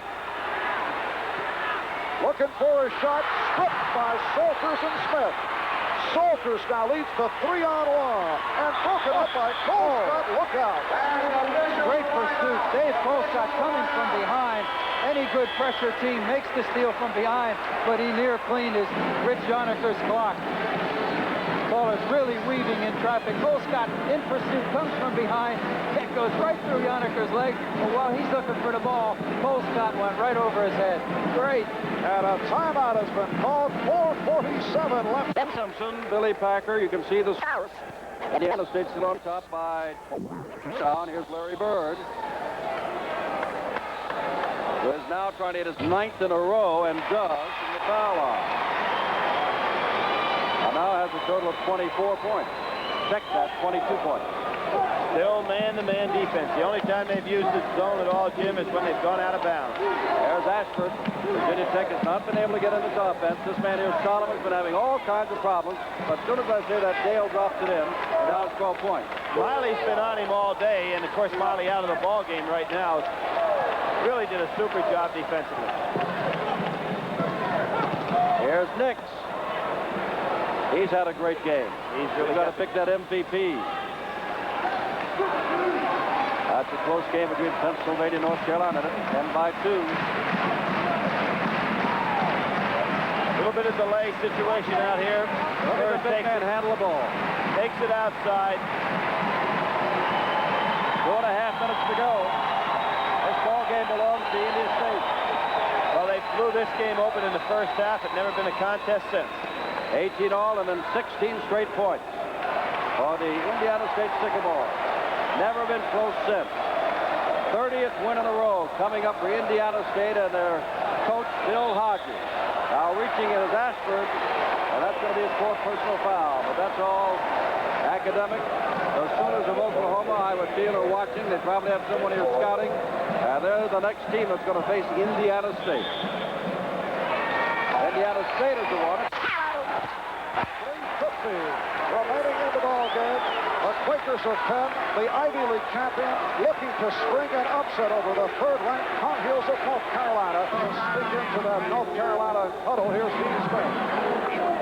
H: Looking for a shot. Stripped by Salters and Smith. Salters now leads the 3-on-1. And broken up by Colescott. Look out.
I: Great pursuit. Dave Colescott coming from behind. Any good pressure team makes the steal from behind, but he near cleaned his Rich Yonaker's clock. Ball is really weaving in traffic. Colescott in pursuit, comes from behind. That goes right through Yonaker's leg. But while he's looking for the ball, Colescott went right over his head. Great.
H: And a timeout has been called. 4:47 left.
A: Simpson, Billy Packer, you can see the score. Indiana State still on top by down. Here's Larry Bird, who is now trying to hit his 9th in a row and does from the foul line. And now has a total of 24 points. Check that, 22 points.
D: Still man-to-man defense. The only time they've used the zone at all, Jim, is when they've gone out of bounds.
A: There's Ashford. Virginia Tech has not been able to get in this offense. This man here, Solomon's been having all kinds of problems. But as soon as I say that, Dale drops it in. And now it's 12 points.
D: Miley's been on him all day, and of course Miley out of the ball game right now. Really did a super job defensively.
A: Here's Nix. He's had a great game.
D: He's really
A: got to pick that MVP. That's a close game between Pennsylvania and North Carolina, 10 by 2.
D: A little bit of delay situation out here.
A: Bird takes man handle the ball.
D: Takes it outside.
A: 2.5 minutes to go. This ball game belongs to Indiana State.
D: Well, they blew this game open in the first half. It's never been a contest since.
A: 18 all and then 16 straight points for the Indiana State Sycamores. Never been close since. 30th win in a row coming up for Indiana State and their coach, Bill Hodges. Now reaching it is Ashford, and that's going to be his 4th personal foul. But that's all academic. The Sooners of Oklahoma, I would feel, are watching. They probably have someone here scouting. And they're the next team that's going to face Indiana State. Indiana State is the one.
H: 3:50 remaining in the ball game. The Quakers of Penn, the Ivy League champion, looking to spring an upset over the 3rd-ranked Tar Heels of North Carolina. Speak into that North Carolina huddle. Here's Steve Smith.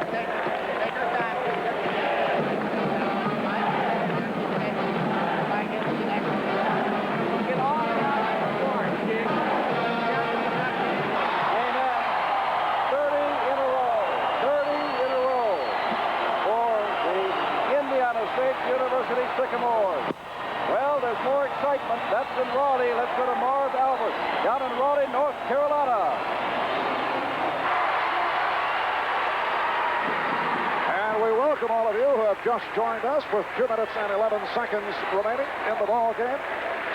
J: Take your time. Get all out of the court, kid.
H: Sycamores. Well, there's more excitement. That's in Raleigh. Let's go to Marv Albert down in Raleigh, North Carolina. And we welcome all of you who have just joined us with 2 minutes and 11 seconds remaining in the ball game.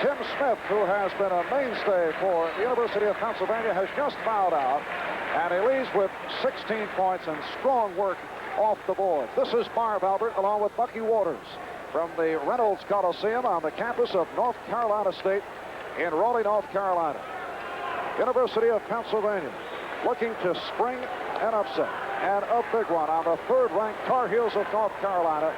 H: Tim Smith, who has been a mainstay for the University of Pennsylvania, has just fouled out, and he leads with 16 points and strong work off the board. This is Marv Albert along with Bucky Waters from the Reynolds Coliseum on the campus of North Carolina State in Raleigh, North Carolina. University of Pennsylvania looking to spring an upset, and a big one on the third-ranked Tar Heels of North Carolina.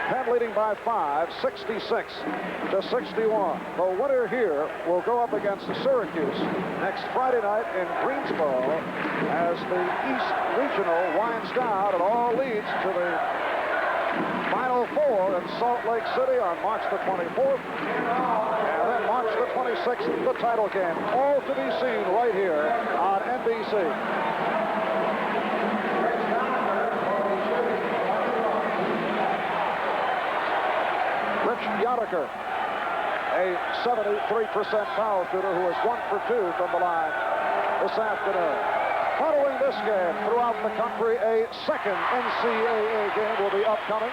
H: Penn leading by 5, 66-61. The winner here will go up against Syracuse next Friday night in Greensboro as the East Regional winds down. It all leads to the Final Four in Salt Lake City on March the 24th. And then March the 26th, the title game. All to be seen right here on NBC. Yoniker, a 73% foul shooter who is 1 for 2 from the line this afternoon. Following this game throughout the country, a second NCAA game will be upcoming.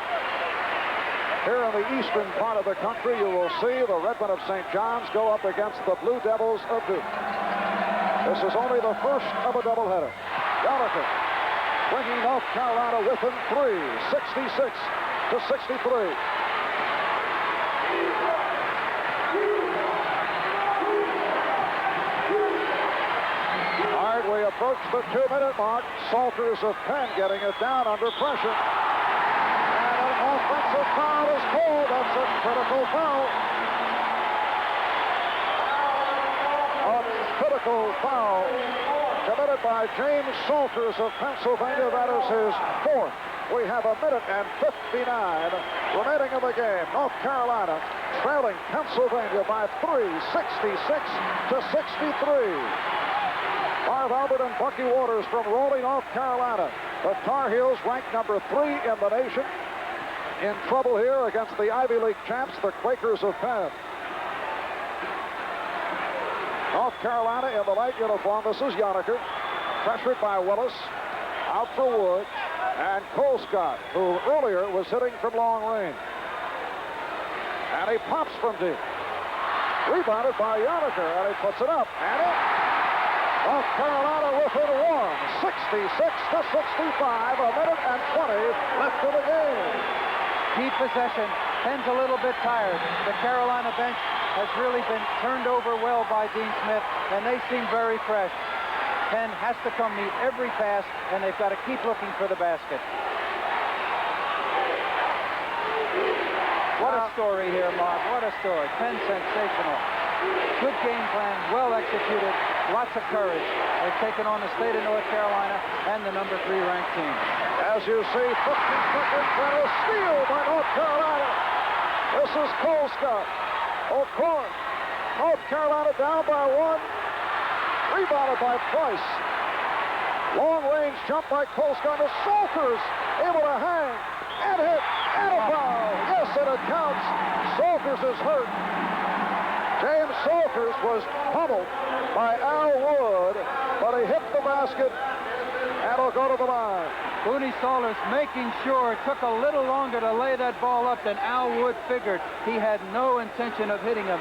H: Here in the eastern part of the country, you will see the Redmen of St. John's go up against the Blue Devils of Duke. This is only the first of a doubleheader. Yoniker bringing North Carolina within 3, 66-63. We approach the 2-minute mark. Salters of Penn getting it down under pressure. And an offensive foul is called. That's a critical foul. A critical foul committed by James Salters of Pennsylvania. That is his 4th. We have 1 minute and 59 remaining in the game. North Carolina trailing Pennsylvania by 3, 66-63. Marv Albert and Bucky Waters from Raleigh, North Carolina. The Tar Heels ranked number 3 in the nation. In trouble here against the Ivy League champs, the Quakers of Penn. North Carolina in the light uniform. This is Yoniker. Pressured by Willis. Out for Wood. And Colescott, who earlier was hitting from long range. And he pops from deep. Rebounded by Yoniker, and he puts it up. And it. North Carolina within 1, 66-65, 1 minute and 20 left in the game.
I: Keep possession. Penn's a little bit tired. The Carolina bench has really been turned over well by Dean Smith, and they seem very fresh. Penn has to come meet every pass, and they've got to keep looking for the basket. What a story here, Mark. What a story. Penn sensational. Good game plan, well executed, lots of courage. They've taken on the state of North Carolina and the number 3 ranked team.
H: As you see, 50 seconds and a steal by North Carolina. This is Colescott. O'Corn. North Carolina down by 1. Rebounded by Price. Long range jump by Colescott. The Salters able to hang and hit and a foul. Yes, and it counts. Salters is hurt. James Salters was pummeled by Al Wood, but he hit the basket, and will go to the line.
I: Booney Salters making sure it took a little longer to lay that ball up than Al Wood figured. He had no intention of hitting him.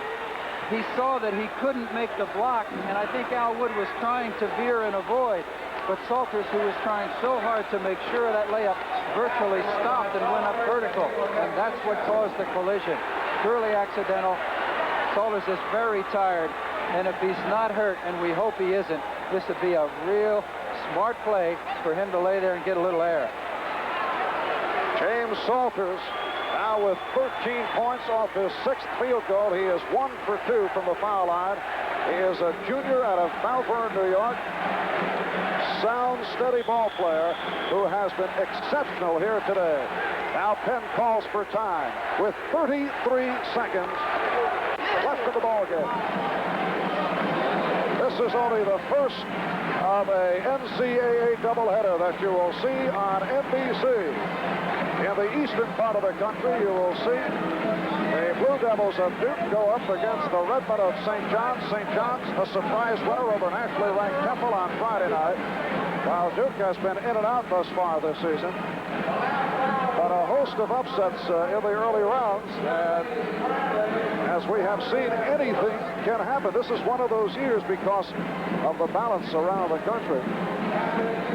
I: He saw that he couldn't make the block, and I think Al Wood was trying to veer and avoid. But Salters, who was trying so hard to make sure that layup, virtually stopped and went up vertical, and that's what caused the collision. Purely accidental. Salters is very tired, and if he's not hurt, and we hope he isn't, this would be a real smart play for him to lay there and get a little air.
H: James Salters now with 13 points off his 6th field goal. He is 1 for 2 from the foul line. He is a junior out of Malvern, New York. Sound, steady ball player who has been exceptional here today. Now Penn calls for time with 33 seconds left in the ball game. This is only the first of a NCAA doubleheader that you will see on NBC. In the eastern part of the country, you will see the Blue Devils of Duke go up against the Redmen of St. John's. St. John's, a surprise winner over nationally ranked Temple on Friday night, while Duke has been in and out thus far this season. But a host of upsets in the early rounds, and as we have seen, anything can happen. This is one of those years because of the balance around the country.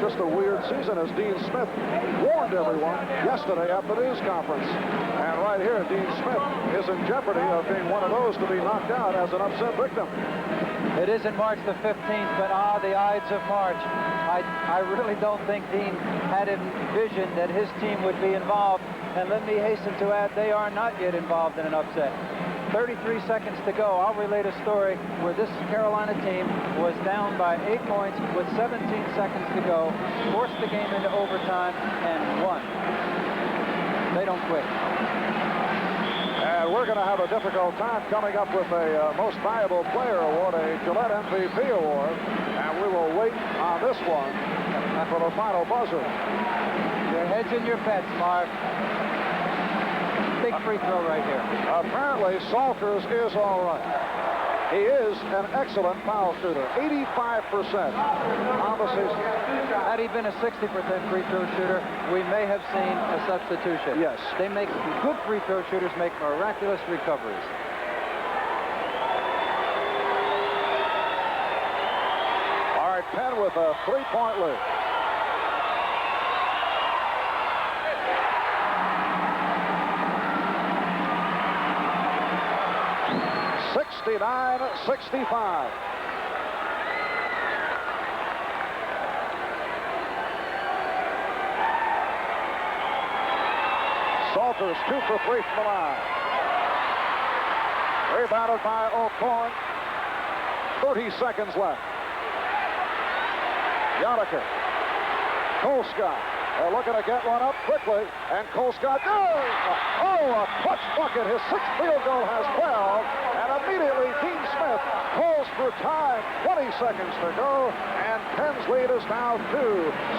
H: Just a weird season, as Dean Smith warned everyone yesterday at the news conference. And right here, Dean Smith is in jeopardy of being one of those to be knocked out as an upset victim.
I: It isn't March the 15th, but the Ides of March. I really don't think Dean had envisioned that his team would be involved. And let me hasten to add, they are not yet involved in an upset. 33 seconds to go. I'll relate a story where this Carolina team was down by 8 points with 17 seconds to go, forced the game into overtime, and won. They don't quit.
H: And we're going to have a difficult time coming up with a Most Valuable Player Award, a Gillette MVP Award, and we will wait on this one for the final buzzer.
I: Your heads and your pets, Marv. Big free throw right here.
H: Apparently, Salters is all right. He is an excellent foul shooter, 85% on the season.
I: Had he been a 60% free throw shooter, we may have seen a substitution.
H: Yes.
I: They make good free throw shooters make miraculous recoveries.
H: All right, Penn with a 3-point lead. (69-65). Salters 2 for 3 from the line. Rebounded by O'Corn. 30 seconds left. Yoniker. Colescott. They're looking to get one up quickly, and Colescott does! Oh, a clutch bucket. His 6th field goal has 12, and immediately Dean Smith calls for time. 20 seconds to go, and Penn's lead is now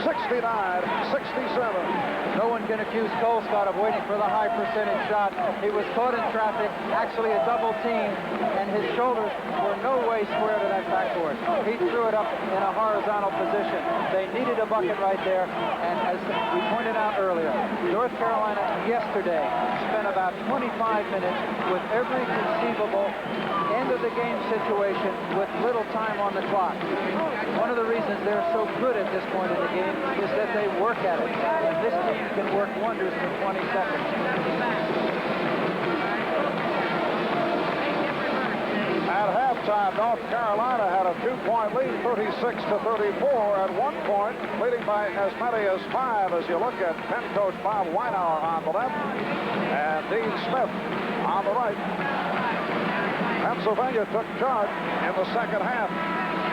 H: 69-67.
I: No one can accuse Colescott of waiting for the high percentage shot. He was caught in traffic, actually a double team, and his shoulders were no way square to that backboard. He threw it up in a horizontal position. They needed a bucket right there, and as we pointed out earlier, North Carolina yesterday spent about 25 minutes with every conceivable end-of-the-game situation with little time on the clock. One of the reasons they're so good at this point in the game is that they work at it, and this team can work wonders in 20 seconds.
H: At halftime, North Carolina had a 2-point lead, 36-34 at one point, leading by as many as 5 as you look at Penn coach Bob Weinauer on the left and Dean Smith on the right. Pennsylvania took charge in the second half,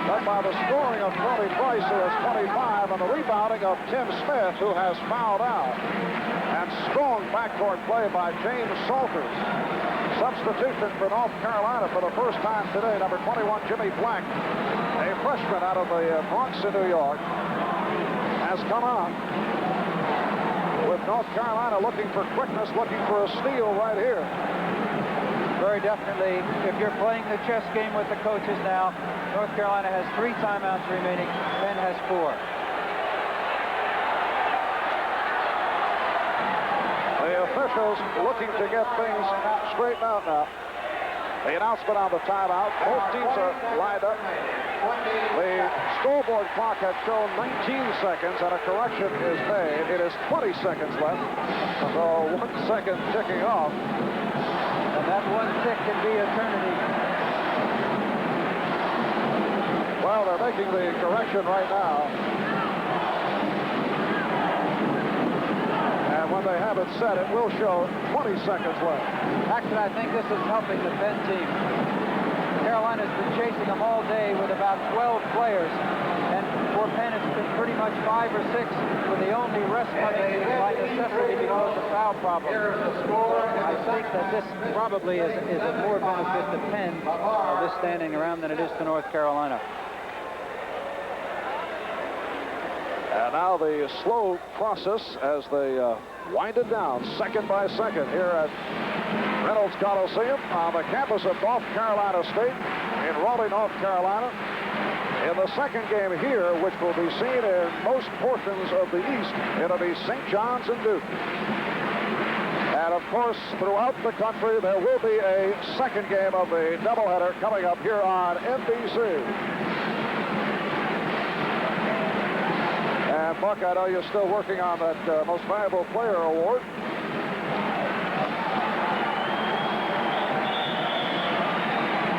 H: led by the scoring of Tony Price, who has 25, and the rebounding of Tim Smith, who has fouled out. And strong backcourt play by James Salters. Substitution for North Carolina for the first time today, number 21, Jimmy Black, a freshman out of the Bronx in New York, has come on. With North Carolina looking for quickness, looking for a steal right here.
I: Very definitely, if you're playing the chess game with the coaches now, North Carolina has 3 timeouts remaining, Penn has 4.
H: The officials looking to get things straightened out now. The announcement on the timeout. Both teams are lined up. The scoreboard clock has shown 19 seconds, and a correction is made. It is 20 seconds left. So 1 second ticking off.
I: And that 1 tick can be eternity.
H: Well, they're making the correction right now. And when they have it set, it will show 20 seconds left.
I: Actually, I think this is helping the Penn team. Carolina's been chasing them all day with about 12 players. And for Penn, it's been pretty much 5 or 6, with the only rest coming by necessity because of foul problem. I think that this probably is a more benefit to Penn, this standing around, than it is to North Carolina.
H: And now the slow process as they wind it down second by second here at Reynolds Coliseum on the campus of North Carolina State in Raleigh, North Carolina. In the second game here, which will be seen in most portions of the East, it'll be St. John's and Duke. And of course, throughout the country, there will be a second game of the doubleheader coming up here on NBC. And Buck, I know you're still working on that Most Valuable Player Award.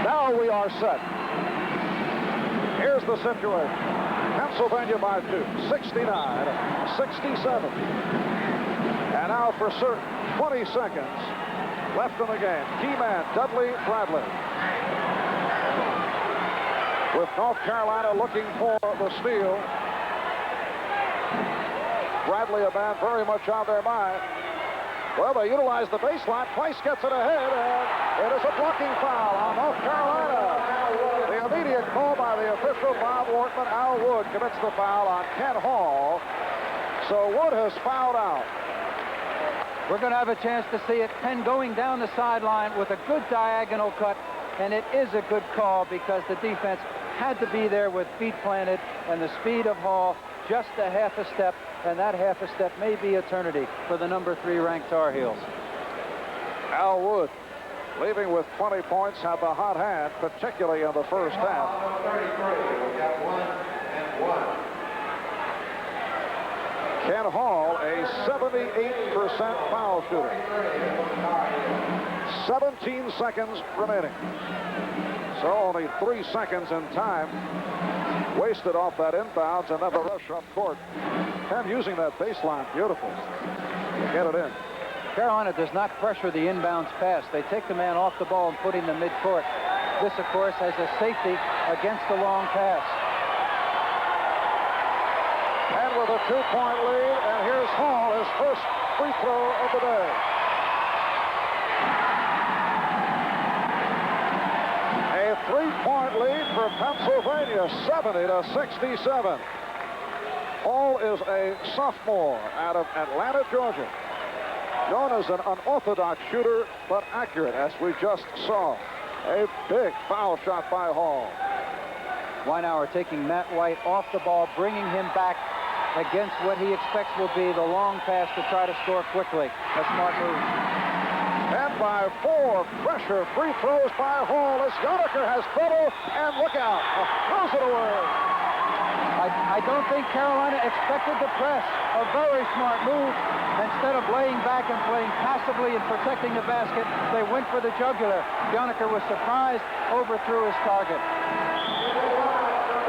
H: Now we are set. Here's the situation. Pennsylvania by 2, 69-67. And now for certain, 20 seconds left in the game. Key man, Dudley Bradley. With North Carolina looking for the steal. Bradley, a man very much on their mind. Well, they utilize the baseline. Price gets it ahead, and it is a blocking foul on North Carolina. The immediate call by the official, Bob Wortman. Al Wood commits the foul on Ken Hall. So Wood has fouled out.
I: We're going to have a chance to see it. Penn going down the sideline with a good diagonal cut, and it is a good call because the defense had to be there with feet planted, and the speed of Hall just a half a step, and that half a step may be eternity for the number 3 ranked Tar Heels.
H: Al Wood, leaving with 20 points, had the hot hand, particularly in the first half. Ken Hall, a 78% foul shooter. 17 seconds remaining. So only 3 seconds in time wasted off that inbounds, and then the rush up court. Penn using that baseline beautiful to get it in.
I: Carolina does not pressure the inbounds pass. They take the man off the ball and put him in midcourt. This, of course, has a safety against the long pass.
H: Penn with a 2-point lead, and here's Hall, his first free throw of the day. A 3-point lead for Pennsylvania, 70-67. Hall is a sophomore out of Atlanta, Georgia. Known as an unorthodox shooter, but accurate, as we just saw. A big foul shot by Hall.
I: Weinauer taking Matt White off the ball, bringing him back against what he expects will be the long pass to try to score quickly. A smart move.
H: And by 4, pressure, free throws by Hall as Yoniker has trouble, and look out, throws it away.
I: I don't think Carolina expected the press. A very smart move. Instead of laying back and playing passively and protecting the basket, they went for the jugular. Yoniker was surprised, overthrew his target.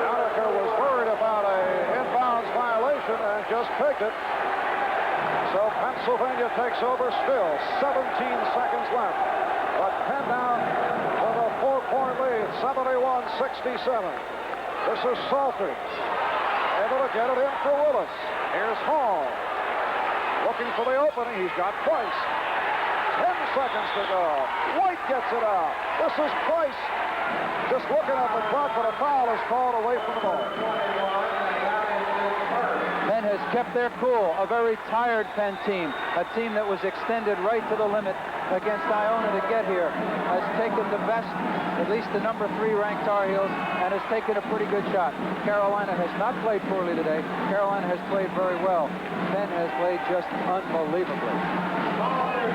H: Yoniker was worried about an inbounds violation and just picked it. So Pennsylvania takes over still. 17 seconds left. But Penn down with a 4-point lead, 71-67. This is Salter. Able to get it in for Willis. Here's Hall. Looking for the opening. He's got Price. 10 seconds to go. White gets it out. This is Price. Just looking at the clock, but a foul is called away from the ball.
I: Penn has kept their cool. A very tired Penn team. A team that was extended right to the limit against Iona to get here. Has taken the best, at least the number 3 ranked Tar Heels, and has taken a pretty good shot. Carolina has not played poorly today. Carolina has played very well. Penn has played just unbelievably.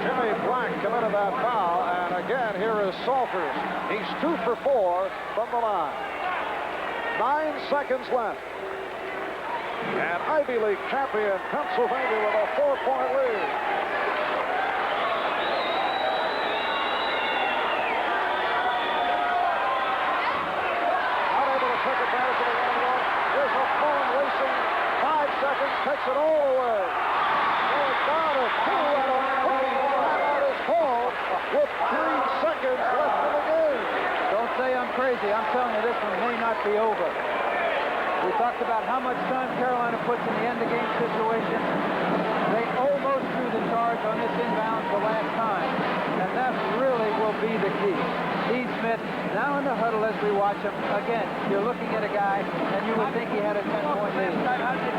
H: Jimmy Black committed that foul, and again, here is Salters. He's 2 for 4 from the line. 9 seconds left. And Ivy League champion Pennsylvania with a 4-point lead. Not able to take advantage of the run. Here's a phone racing. 5 seconds, takes it all away. Going down to 2 and a timeout is called with 3 seconds left in the game.
I: Don't say I'm crazy. I'm telling you, this one may not be over. We talked about how much time Carolina puts in the end-of-game situation. They almost drew the charge on this inbound the last time, and that really will be the key. Dean Smith now in down the huddle as we watch him. Again, you're looking at a guy, and you would think he had a 10-point lead.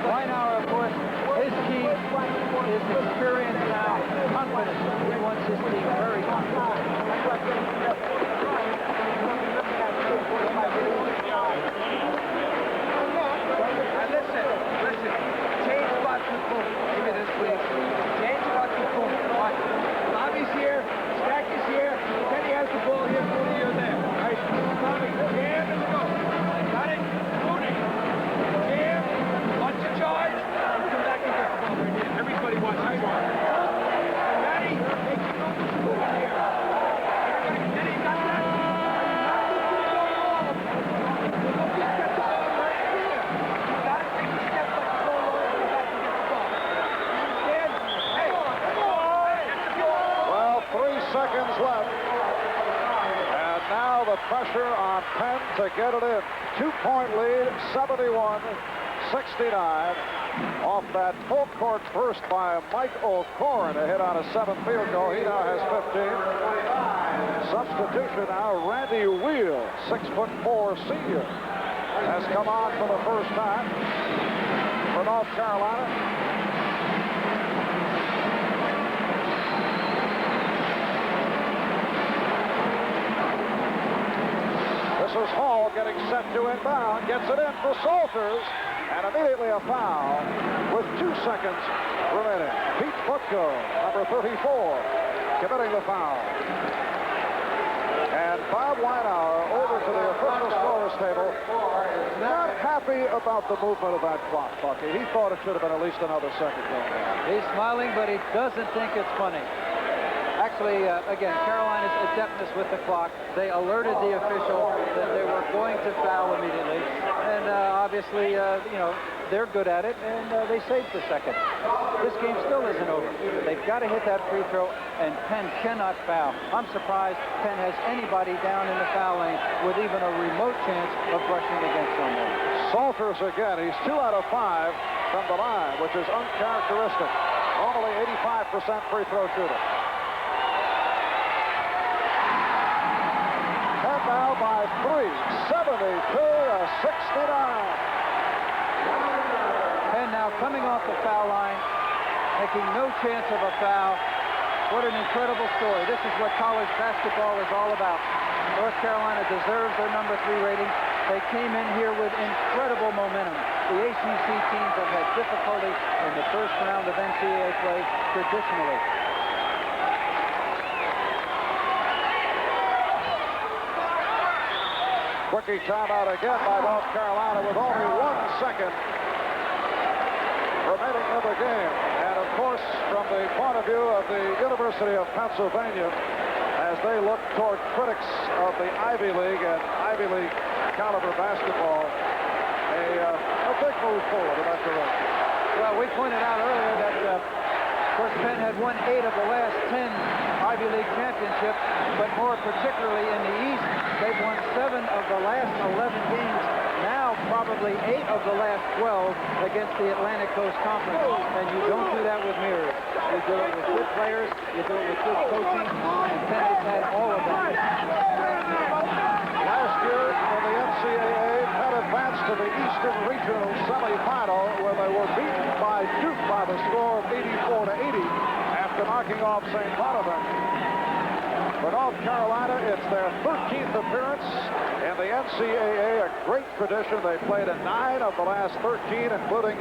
I: Weinauer, of course, his key is experience now, confidence. He wants his team very confident.
J: Listen. Change spots with boom. Give me this, please. Change spots with boom. Watch. Bobby's here. Stack is here. Teddy has the ball here. Mooney, you're there. All right. Bobby, jam, let's go. Got it? Mooney. Jam. Watch the charge. Come back and get the ball right here. Everybody wants the charge. Daddy, make sure you don't move here. Everybody, Teddy, got that?
H: Well, 3 seconds left. And now the pressure on Penn to get it in. 2-point lead, 71-69. Off that full court burst by Mike O'Corin, a hit on a 7th field goal. He now has 15. Substitution now, Randy Wheel, 6'4" senior, has come on for the first time for North Carolina. This is Hall getting set to inbound, gets it in for Salters, and immediately a foul with 2 seconds remaining. Pete Futko, number 34, committing the foul. And Bob Weinauer over to the official scorer's table, not happy about the movement of that clock, Bucky. He thought it should have been at least another second going on.
I: He's smiling, but he doesn't think it's funny. Actually, again, Carolina's adeptness with the clock. They alerted the official that they were going to foul immediately. And obviously, you know, they're good at it, and they saved the second. This game still isn't over. They've got to hit that free throw, and Penn cannot foul. I'm surprised Penn has anybody down in the foul lane with even a remote chance of brushing against someone.
H: Salters again. He's 2 out of 5 from the line, which is uncharacteristic. Normally 85% free throw shooter. Penn now by 3, 72-69.
I: Penn now coming off the foul line, taking no chance of a foul. What an incredible story. This is what college basketball is all about. North Carolina deserves their number 3 rating. They came in here with incredible momentum. The ACC teams have had difficulty in the first round of NCAA play traditionally.
H: Quickie timeout again by North Carolina with only 1 second remaining in the game. And of course, from the point of view of the University of Pennsylvania, as they look toward critics of the Ivy League and Ivy League caliber basketball, a big move forward in that direction.
I: Well, we pointed out earlier that, of course, Penn had won 8 of the last 10 Ivy League championships, but more particularly in the East, they've won 7 of the last 11 games. Now probably 8 of the last 12 against the Atlantic Coast Conference. And you don't do that with mirrors. You do it with good players, you do it with good coaching, and Penn has had all of that.
H: Last year in the NCAA, Penn advanced to the Eastern Regional semifinal where they were beaten by Duke by the score of 84-80 after knocking off St. Bonaventure. For North Carolina, it's their 13th appearance in the NCAA, a great tradition. They played in 9 of the last 13, including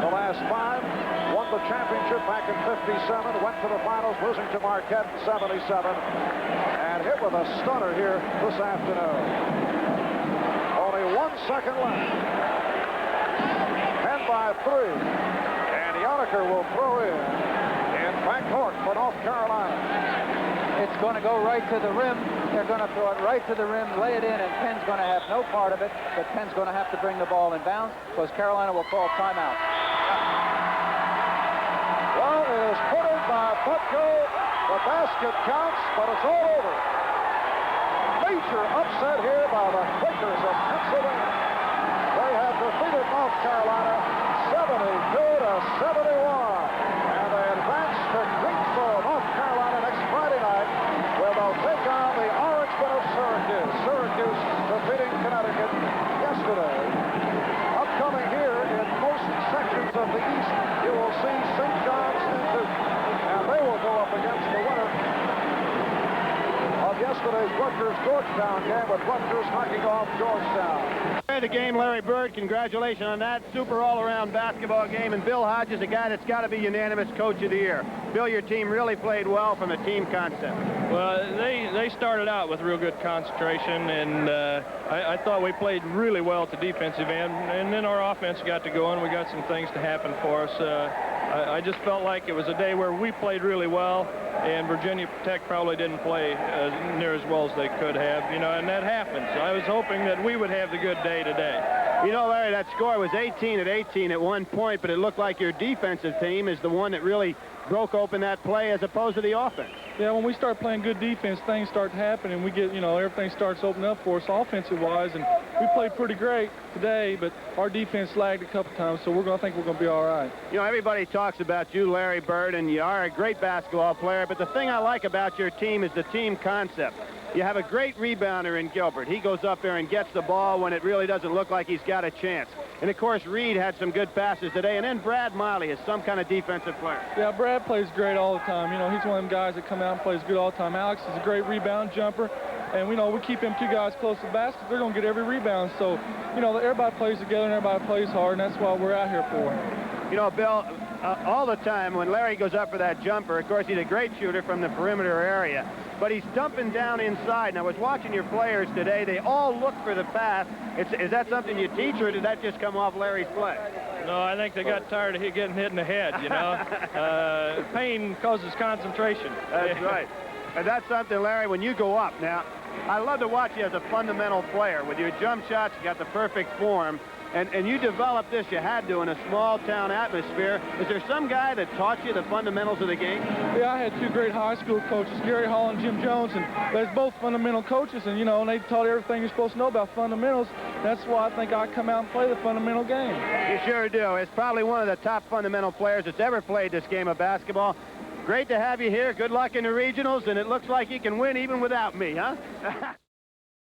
H: the last 5. Won the championship back in '57, went to the finals, losing to Marquette in '77, and hit with a stunner here this afternoon. Only 1 second left. Penn by 3, and Yoniker will throw in backcourt for North Carolina.
I: It's going to go right to the rim. They're going to throw it right to the rim, lay it in, and Penn's going to have no part of it, but Penn's going to have to bring the ball in bounds because Carolina will call timeout.
H: Well, it is put in by Futko. The basket counts, but it's all over. Major upset here by the Quakers of Pennsylvania. They have defeated North Carolina 72-71, and they advance to Greensboro, North Carolina next Friday night, where they'll take on the Orangemen of Syracuse. Syracuse Rutgers-Georgetown game with Rutgers knocking off Georgetown.
D: The game, Larry Bird, congratulations on that super all-around basketball game. And Bill Hodges, a guy that's got to be unanimous Coach of the Year. Bill, your team really played well from a team concept.
K: Well, they started out with real good concentration, and I thought we played really well at the defensive end, and then our offense got to going. We got some things to happen for us. I just felt like it was a day where we played really well, and Virginia Tech probably didn't play near as well as they could have, you know, and that happens. I was hoping that we would have the good day today.
D: You know, Larry, that score was 18-18 at one point, but it looked like your defensive team is the one that really broke open that play as opposed to the offense.
K: Yeah, when we start playing good defense, things start to happen, and we get, you know, everything starts opening up for us offensive-wise, and we played pretty great today, but our defense lagged a couple times, so I think we're going to be all right.
D: You know, everybody talks about you, Larry Bird, and you are a great basketball player, but the thing I like about your team is the team concept. You have a great rebounder in Gilbert. He goes up there and gets the ball when it really doesn't look like he's got a chance. And, of course, Reid had some good passes today. And then Brad Miley is some kind of defensive player.
K: Yeah, Brad plays great all the time. You know, he's one of them guys that come out and plays good all the time. Alex is a great rebound jumper. And, you know, we keep them two guys close to the basket. They're going to get every rebound. So, you know, everybody plays together and everybody plays hard, and that's what we're out here for.
D: You know, Bill, all the time when Larry goes up for that jumper, of course, he's a great shooter from the perimeter area. But he's dumping down inside. And I was watching your players today. They all look for the pass. Is that something you teach, or did that just come off Larry's play?
K: No, I think they got tired of getting hit in the head, you know. Pain causes concentration.
D: That's right. And that's something, Larry, when you go up. Now, I love to watch you as a fundamental player. With your jump shots, you got the perfect form. And you developed this, you had to, in a small-town atmosphere. Is there some guy that taught you the fundamentals of the game?
K: Yeah, I had two great high school coaches, Gary Hall and Jim Jones, and they're both fundamental coaches, and, you know, and they taught everything you're supposed to know about fundamentals. That's why I think I come out and play the fundamental game.
D: You sure do. It's probably one of the top fundamental players that's ever played this game of basketball. Great to have you here. Good luck in the regionals, and it looks like you can win even without me, huh?